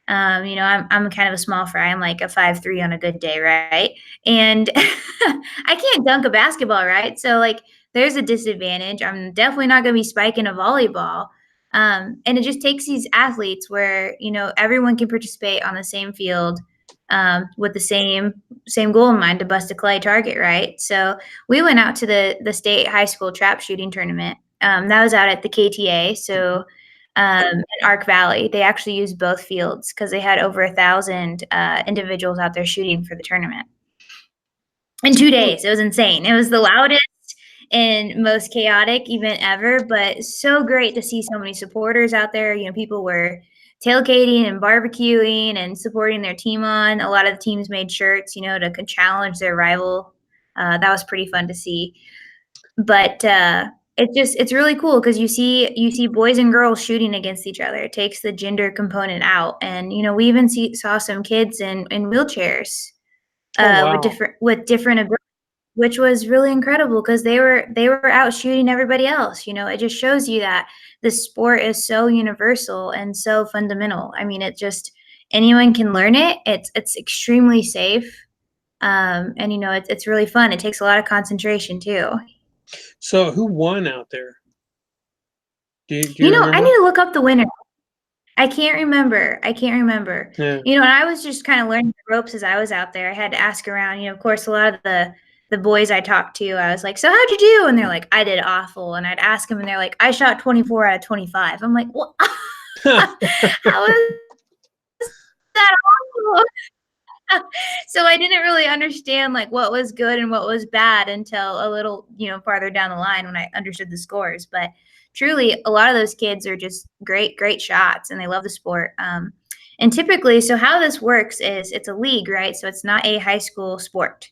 You know, I'm kind of a small fry. I'm like a 5'3" on a good day, right? And I can't dunk a basketball, right? So like, there's a disadvantage. I'm definitely not going to be spiking a volleyball. And it just takes these athletes where, you know, everyone can participate on the same field with the same goal in mind, to bust a clay target, right? So we went out to the state high school trap shooting tournament. That was out at the KTA. So in Ark Valley, they actually used both fields because they had over 1,000 individuals out there shooting for the tournament in 2 days. It was insane. It was the loudest and most chaotic event ever, but so great to see so many supporters out there. You know, people were tailgating and barbecuing and supporting their team on. A lot of the teams made shirts, you know, to challenge their rival. That was pretty fun to see. But it's really cool because you see boys and girls shooting against each other. It takes the gender component out, and you know, we even saw some kids in wheelchairs with different abilities, which was really incredible because they were out shooting everybody else. You know, it just shows you that the sport is so universal and so fundamental. I mean, it just, anyone can learn it. It's extremely safe, and you know, it's really fun. It takes a lot of concentration too. So who won out there? Do you You know, remember? I need to look up the winner. I can't remember. Yeah. You know, and I was just kind of learning the ropes as I was out there. I had to ask around. You know, of course, a lot of the boys I talked to, I was like, "So how'd you do?" And they're like, "I did awful." And I'd ask them, and they're like, "I shot 24 out of 25." I'm like, "What? How is that awful?" So I didn't really understand like what was good and what was bad until a little, you know, farther down the line when I understood the scores. But truly, a lot of those kids are just great shots, and they love the sport. And typically, so how this works is it's a league, right? So it's not a high school sport.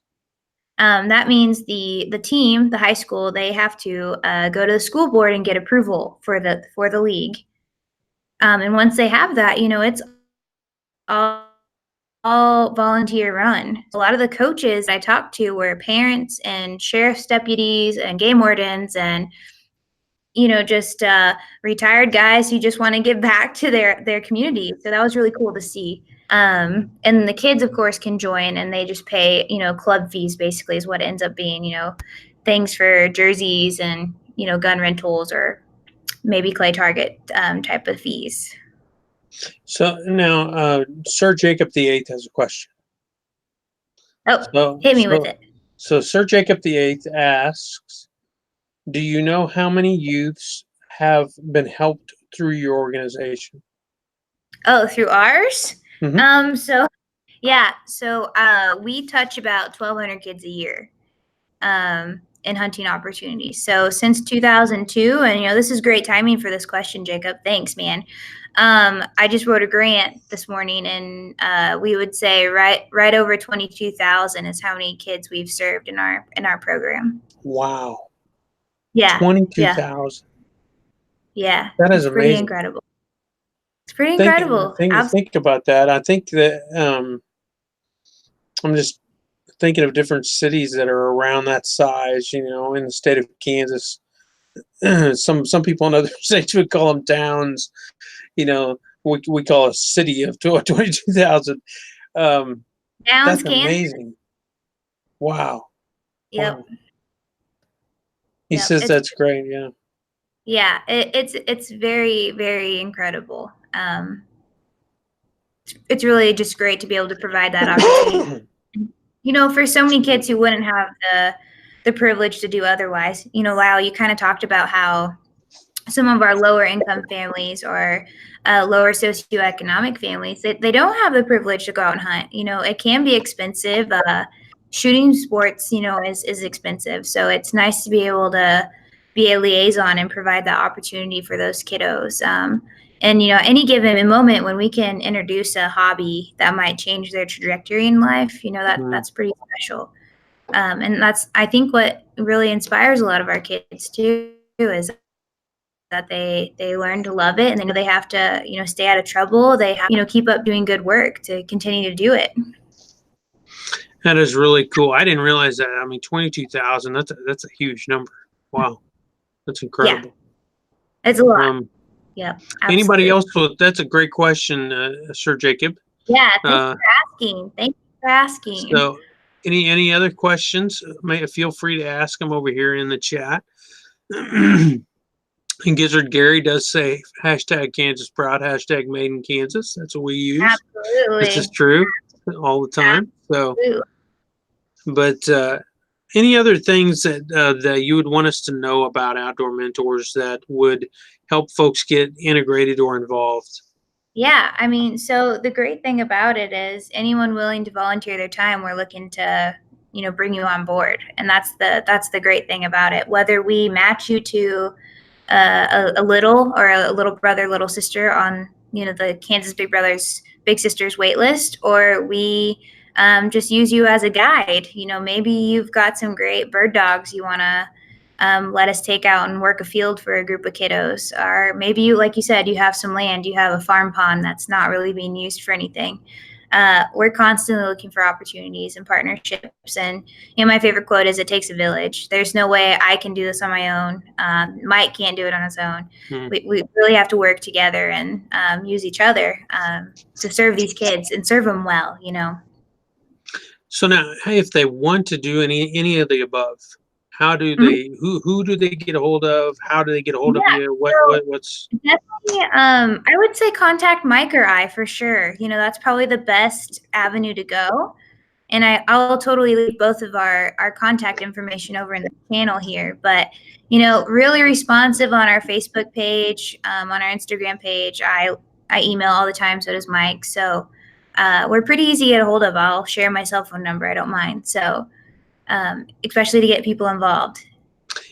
That means the team, the high school, they have to go to the school board and get approval for the league. And once they have that, you know, it's all volunteer run. A lot of the coaches I talked to were parents and sheriff's deputies and game wardens and, you know, just retired guys who just want to give back to their community. So that was really cool to see. And the kids, of course, can join, and they just pay, you know, club fees basically is what it ends up being, you know, things for jerseys and, you know, gun rentals or maybe clay target type of fees. So now, Sir Jacob VIII has a question. Oh, hit me with it. So Sir Jacob VIII asks, do you know how many youths have been helped through your organization? Oh, through ours? Mm-hmm. So yeah, so we touch about 1,200 kids a year in hunting opportunities. So since 2002, and this is great timing for this question, Jacob. Thanks, man. I just wrote a grant this morning, and we would say right over 22,000 is how many kids we've served in our program. Wow. Yeah, 22,000. yeah, That is it's pretty amazing. incredible. It's pretty incredible. Think about that. I think that I'm just thinking of different cities that are around that size, in the state of Kansas. Some people in other states would call them towns. We call a city of 22,000. Downs, That's Kansas. amazing. Wow. Yep. Wow. He Yep. says that's great. Yeah. Yeah. It's very, very incredible. It's really just great to be able to provide that opportunity. For so many kids who wouldn't have the privilege to do otherwise. Lyle, you kind of talked about how some of our lower income families or lower socioeconomic families, they don't have the privilege to go out and hunt. It can be expensive. Shooting sports, is expensive. So it's nice to be able to be a liaison and provide that opportunity for those kiddos. And any given moment when we can introduce a hobby that might change their trajectory in life, that's pretty special. And that's, I think, what really inspires a lot of our kids too, is that they learn to love it, and they know they have to stay out of trouble. They have keep up doing good work to continue to do it. That is really cool. I didn't realize that. I mean, 22,000. That's a huge number. Wow, that's incredible. Yeah, it's a lot. Yeah. Anybody else? That's a great question, Sir Jacob. Yeah. Thanks for asking. Thank you for asking. So, any other questions? Feel free to ask them over here in the chat. And Gizzard Gary does say hashtag Kansas Proud, hashtag Made in Kansas. That's what we use. Absolutely. This is true all the time. Absolutely. So, but any other things that you would want us to know about Outdoor Mentors that would help folks get integrated or involved? Yeah, I mean, so the great thing about it is anyone willing to volunteer their time, we're looking to, bring you on board. And that's the great thing about it. Whether we match you to a little or a little brother, little sister on, the Kansas Big Brothers, Big Sisters wait list, or we just use you as a guide. Maybe you've got some great bird dogs you want to let us take out and work a field for a group of kiddos. Or maybe you, like you said, you have some land, you have a farm pond that's not really being used for anything. We're constantly looking for opportunities and partnerships. And my favorite quote is, "It takes a village." There's no way I can do this on my own. Mike can't do it on his own. We really have to work together and use each other to serve these kids and serve them well. So now, if they want to do any of the above, how do they? Who do they get a hold of? How do they get a hold of you? What's definitely? I would say contact Mike or I for sure. That's probably the best avenue to go. And I'll totally leave both of our contact information over in the channel here. But really responsive on our Facebook page, on our Instagram page. I email all the time. So does Mike. So we're pretty easy to get a hold of. I'll share my cell phone number. I don't mind. So. Especially to get people involved.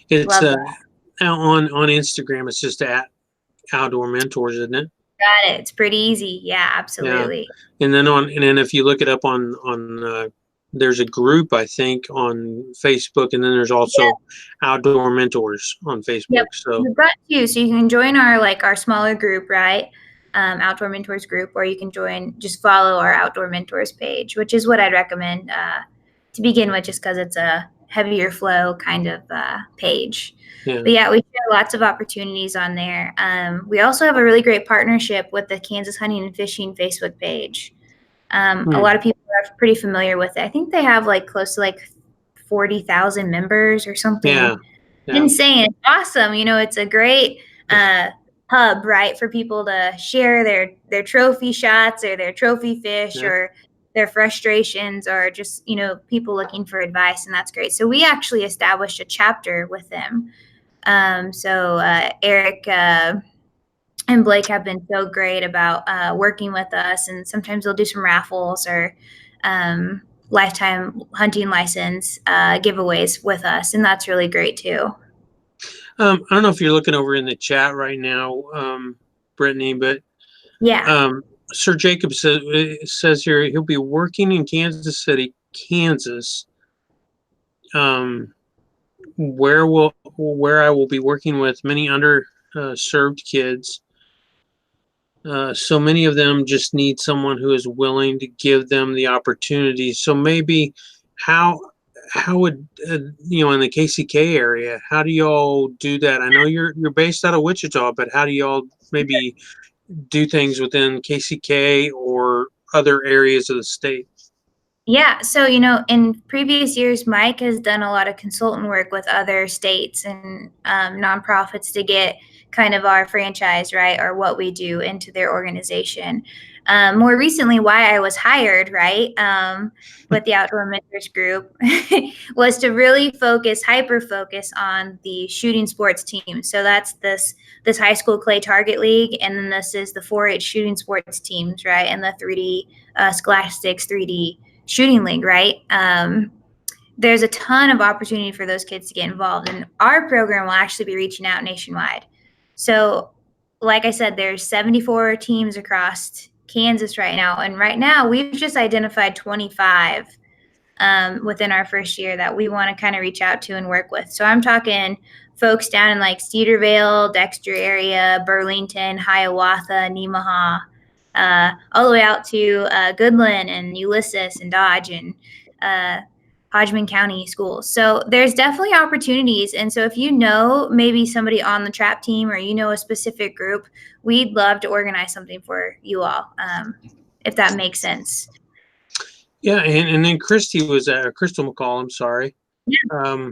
It's on Instagram. It's just at Outdoor Mentors, isn't it? Got it. It's pretty easy. Yeah, absolutely. Yeah. And then if you look it up on there's a group, I think, on Facebook, and then there's also Outdoor Mentors on Facebook. Yep. So you've got two, so you can join our smaller group, right? Outdoor Mentors group, or you can just follow our Outdoor Mentors page, which is what I'd recommend to begin with, just because it's a heavier flow kind of page. Yeah. But yeah, we share lots of opportunities on there. We also have a really great partnership with the Kansas Hunting and Fishing Facebook page. A lot of people are pretty familiar with it. I think they have close to 40,000 members or something. Yeah. Insane. It's awesome. It's a great hub, right, for people to share their trophy shots or their trophy fish Yeah. or their frustrations or just, people looking for advice, and that's great. So we actually established a chapter with them. Eric and Blake have been so great about working with us, and sometimes they'll do some raffles or lifetime hunting license giveaways with us, and that's really great too. I don't know if you're looking over in the chat right now, Brittany, but Yeah. Sir Jacob says here he'll be working in Kansas City, Kansas, where I will be working with many underserved kids. So many of them just need someone who is willing to give them the opportunity. So maybe how would in the KCK area, how do y'all do that? I know you're based out of Wichita, but how do y'all maybe do things within KCK or other areas of the state? Yeah. So, in previous years, Mike has done a lot of consultant work with other states and nonprofits to get kind of our franchise, right, or what we do into their organization. More recently, why I was hired, right, with the Outdoor Mentors Group was to really hyper focus on the shooting sports team. So that's this high school clay target league, and then this is the 4-H shooting sports teams, right, and the 3D Scholastics 3D shooting league, right? There's a ton of opportunity for those kids to get involved, and our program will actually be reaching out nationwide. So, like I said, there's 74 teams across Kansas right now, and right now we've just identified 25 within our first year that we want to kind of reach out to and work with. So I'm talking folks down in like Cedarville, Dexter area, Burlington, Hiawatha, Nemaha, all the way out to Goodland and Ulysses and Dodge and Hodgman County schools. So there's definitely opportunities. And so if you know maybe somebody on the trap team or a specific group, we'd love to organize something for you all, if that makes sense. Yeah, and then Crystal McCall, I'm sorry. Yeah.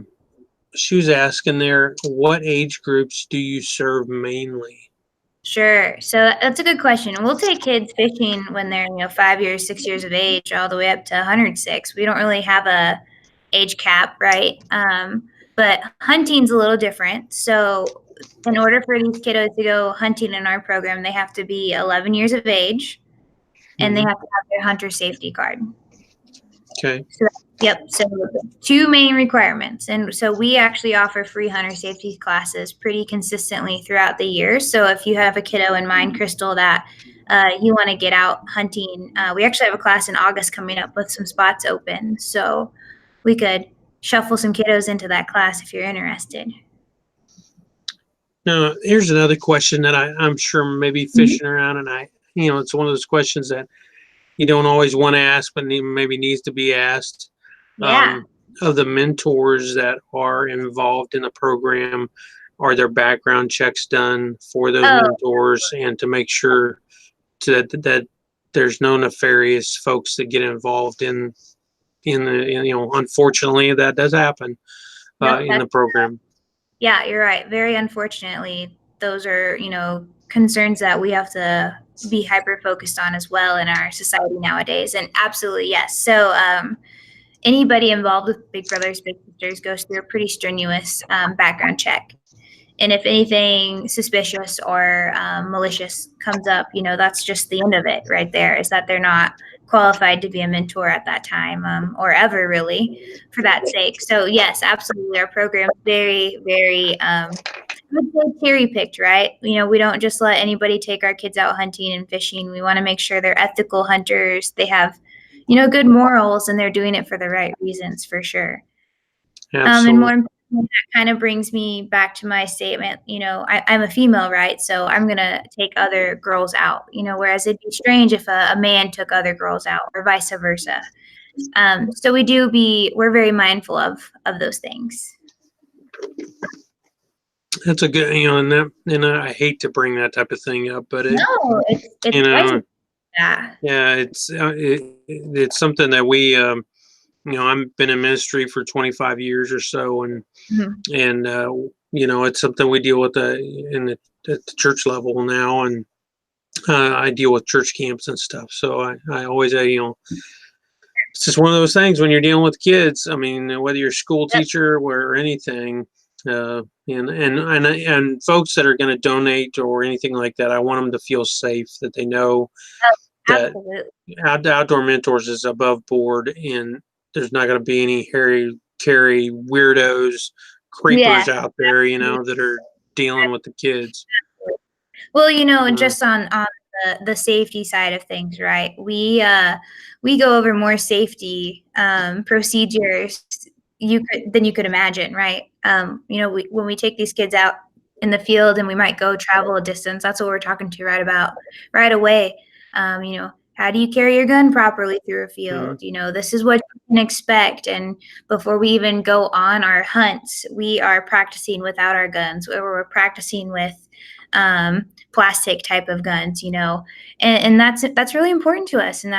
She was asking there, what age groups do you serve mainly? Sure. So that's a good question. We'll take kids fishing when they're, 5 years, 6 years of age, all the way up to 106. We don't really have a age cap, right? But hunting's a little different. So in order for these kiddos to go hunting in our program, they have to be 11 years of age, and they have to have their hunter safety card. Okay. So, yep. So 2 main requirements. And so we actually offer free hunter safety classes pretty consistently throughout the year. So if you have a kiddo in mind, Crystal, that you want to get out hunting, we actually have a class in August coming up with some spots open. So we could shuffle some kiddos into that class if you're interested. Now, here's another question that I'm sure maybe fishing around, and it's one of those questions that you don't always want to ask, but maybe needs to be asked. Yeah. Of the mentors that are involved in the program, are there background checks done for those mentors, and to make sure that there's no nefarious folks that get involved in unfortunately that does happen in the program. Yeah, you're right. Very unfortunately, those are, concerns that we have to be hyper focused on as well in our society nowadays. And absolutely, yes. So anybody involved with Big Brothers Big Sisters goes through a pretty strenuous background check. And if anything suspicious or malicious comes up, that's just the end of it right there, is that they're not qualified to be a mentor at that time, or ever really, for that sake. So yes, absolutely. Our program is very, very cherry picked, right? We don't just let anybody take our kids out hunting and fishing. We want to make sure they're ethical hunters. They have, good morals, and they're doing it for the right reasons, for sure. Absolutely. And more importantly, that kind of brings me back to my statement. I'm a female, right? So I'm going to take other girls out, whereas it'd be strange if a man took other girls out, or vice versa. So we're very mindful of those things. That's a good, and I hate to bring that type of thing up, but it's it's something that we, I've been in ministry for 25 years or so, and it's something we deal with at the church level now, and I deal with church camps and stuff. So I always it's just one of those things when you're dealing with kids. I mean, whether you're a school Yep. teacher or anything, and folks that are going to donate or anything like that, I want them to feel safe, that they know that Absolutely. Outdoor Mentors is above board, and there's not going to be any hairy, carry weirdos, creepers Yeah. out there, that are dealing with the kids. Well, and Uh, just on the safety side of things, right? We go over more safety procedures than you could imagine, right? When we take these kids out in the field and we might go travel a distance, that's what we're talking to right away. How do you carry your gun properly through a field? mhm. This is what you can expect. And before we even go on our hunts, we are practicing without our guns, or we're practicing with plastic type of guns, and that's really important to us, and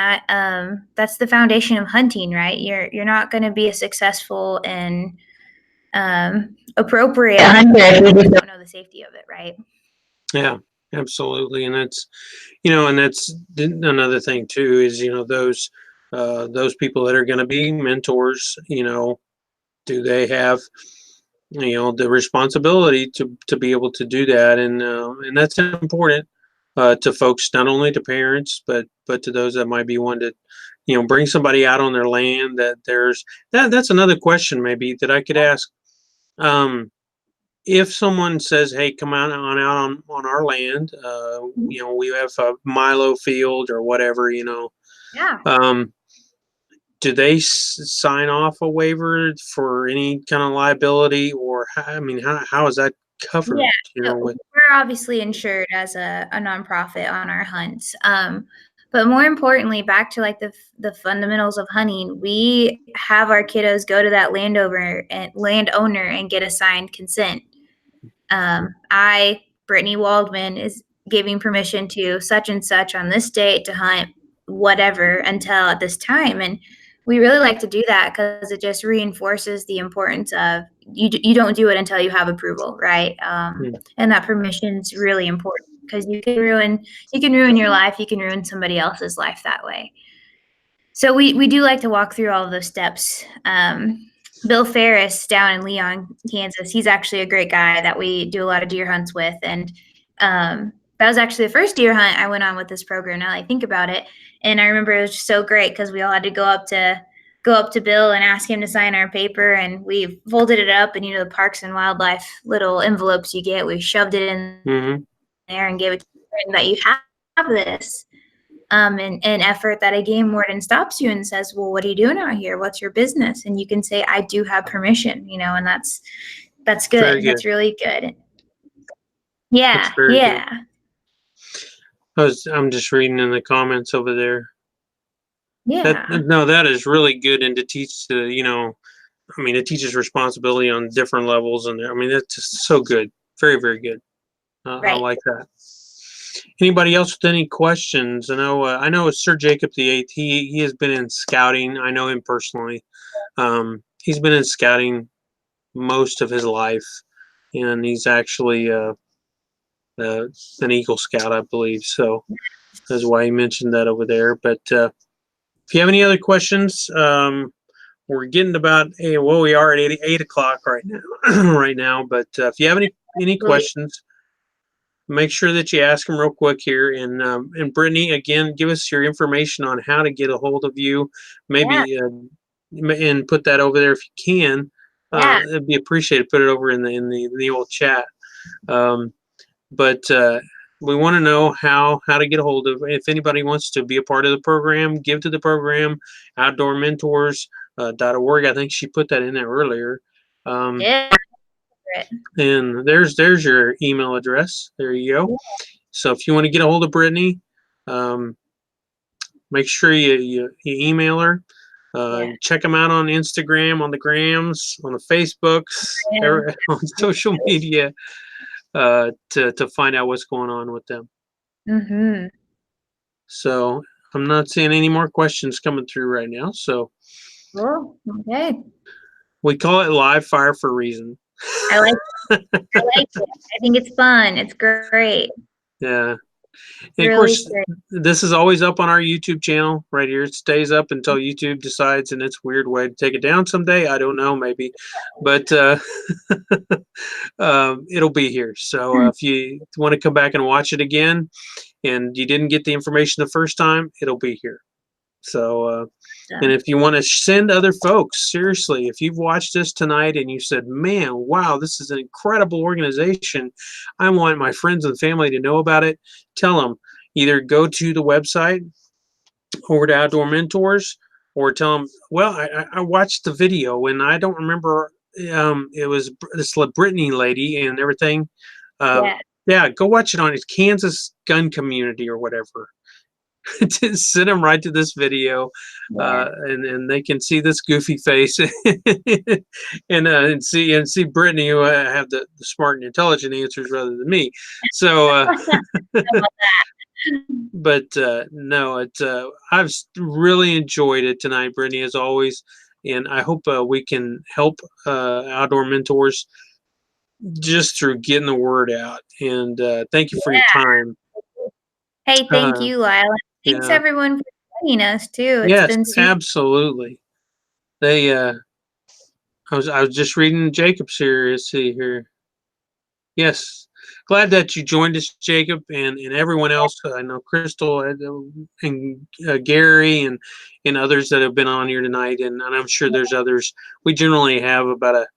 that's the foundation of hunting, right? You're not going to be a successful and appropriate hunter if you don't know the safety of it, right? Yeah, absolutely. And that's another thing too, is, those people that are going to be mentors, do they have, the responsibility to be able to do that? And that's important, to folks, not only to parents, but to those that might be wanting to, bring somebody out on their land. That's another question maybe that I could ask. Um, if someone says, "Hey, come on our land," we have a Milo field or whatever, Yeah. um, do they sign off a waiver for any kind of liability, or I mean, how is that Yeah, covered? so With we're obviously insured as a nonprofit on our hunts. But more importantly, back to like the fundamentals of hunting, we have our kiddos go to that landowner and get assigned consent. Brittany Waldman, is giving permission to such and such on this date to hunt whatever until at this time. And we really like to do that because it just reinforces the importance of you don't do it until you have approval, right? Mm, And that permission's really important because you can ruin your life, you can ruin somebody else's life that way. So we do like to walk through all of those steps. Bill Ferris down in Leon, Kansas, he's actually a great guy that we do a lot of deer hunts with. And that was actually the first deer hunt I went on with this program, now that I think about it. And I remember it was just so great because we all had to go up to Bill and ask him to sign our paper, and we folded it up, and the Parks and Wildlife little envelopes you get, we shoved it in mhm. there and gave it to him that you have this. An effort that a game warden stops you and says, "Well, what are you doing out here? What's your business?" And you can say, "I do have permission," and that's Very good. good. That's really good. That's Yeah, very good. yeah, I'm just reading in the comments over there. yeah. No, that is really good, and to teach I mean, it teaches responsibility on different levels, and I mean, that's just so good. Very, very good. I Right. like that. Anybody else with any questions? I know Sir Jacob the Eighth. He has been in scouting. I know him personally. He's been in scouting most of his life, and he's actually an Eagle Scout, I believe. So that's why he mentioned that over there. But if you have any other questions, we're getting about well, we are at 8 o'clock right now, right now. But if you have any Really, questions, make sure that you ask them real quick here. And Brittany, again, give us your information on how to get a hold of you. yeah, Maybe and put that over there if you can. yeah, It'd be appreciated. Put it over in the old chat. Um, but we want to know how to get a hold of. If anybody wants to be a part of the program, give to the program. Outdoormentors.org. I think she put that in there earlier. Um, yeah. and there's your email address. There you go. So if you want to get a hold of Brittany, um, make sure you email her. Yeah. Check them out on Instagram, on the Grams, on the Facebooks, Yeah. on social media, to find out what's going on with them. Mm-hmm. So I'm not seeing any more questions coming through right now. So Cool. Okay. we call it live fire for a reason. I like I like it. I think it's fun. It's great. Yeah. And of Really course, great. this is always up on our YouTube channel right here. It stays up until YouTube decides in its weird way to take it down someday. I don't know, maybe, but it'll be here. So if you want to come back and watch it again, and you didn't get the information the first time, it'll be here. So, and if you want to send other folks, seriously, if you've watched this tonight and you said, man, wow, this is an incredible organization, I want my friends and family to know about it, tell them either go to the website over to Outdoor Mentors or tell them, well, I watched the video and I don't remember. It was this Brittany lady and everything. Um, Yeah. yeah, go watch it on It's Kansas Gun Community or whatever. Just send them right to this video, Yeah. and they can see this goofy face, and see Brittany who have the smart and intelligent answers rather than me. So, How about that? but no, I've really enjoyed it tonight, Brittany, as always, and I hope we can help Outdoor Mentors just through getting the word out. And thank you for your Yeah. time. Hey, thank you, Lila. Thanks Yeah. everyone for joining us too. It's Yes, been super. absolutely. They I was just reading Jacob's here. Let's see here. Yes. Glad that you joined us, Jacob, and everyone else. I know Crystal and Gary and others that have been on here tonight, and I'm sure there's others. We generally have about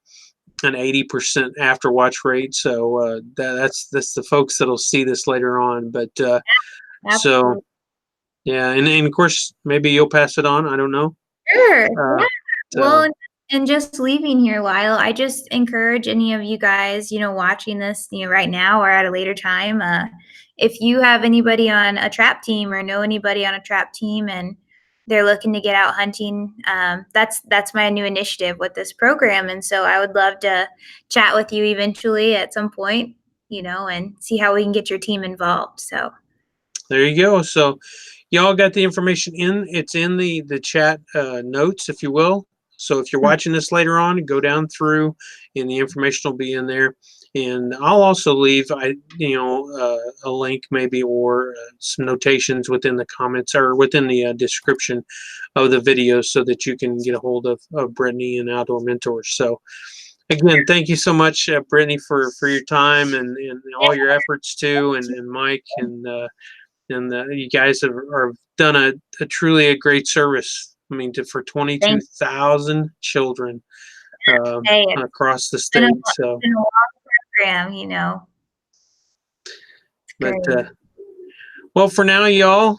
an 80% after watch rate, so that's the folks that'll see this later on. But so Absolutely. yeah, and of course maybe you'll pass it on. I don't know. Sure. Uh, Yeah. so Well, and just leaving here, Lyle, I just encourage any of you guys, watching this, right now or at a later time, if you have anybody on a trap team or know anybody on a trap team and they're looking to get out hunting, that's my new initiative with this program. And so I would love to chat with you eventually at some point, and see how we can get your team involved. So there you go. So y'all got the information in. It's in the chat notes, if you will. So if you're watching this later on, go down through, and the information will be in there. And I'll also leave a link maybe or some notations within the comments or within the description of the video so that you can get a hold of Brittany and Outdoor Mentors. So again, thank you so much, Brittany, for your time and all your efforts too, and Mike and you guys have done a truly a great service. I mean, for thanks. 22,000 children Hey, across the it's been state. So, a long program. It's but great. well, for now, y'all,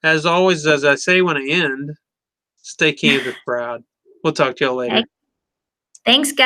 as always, as I say when I end, stay Kansas proud. We'll talk to y'all later. Thanks, guys.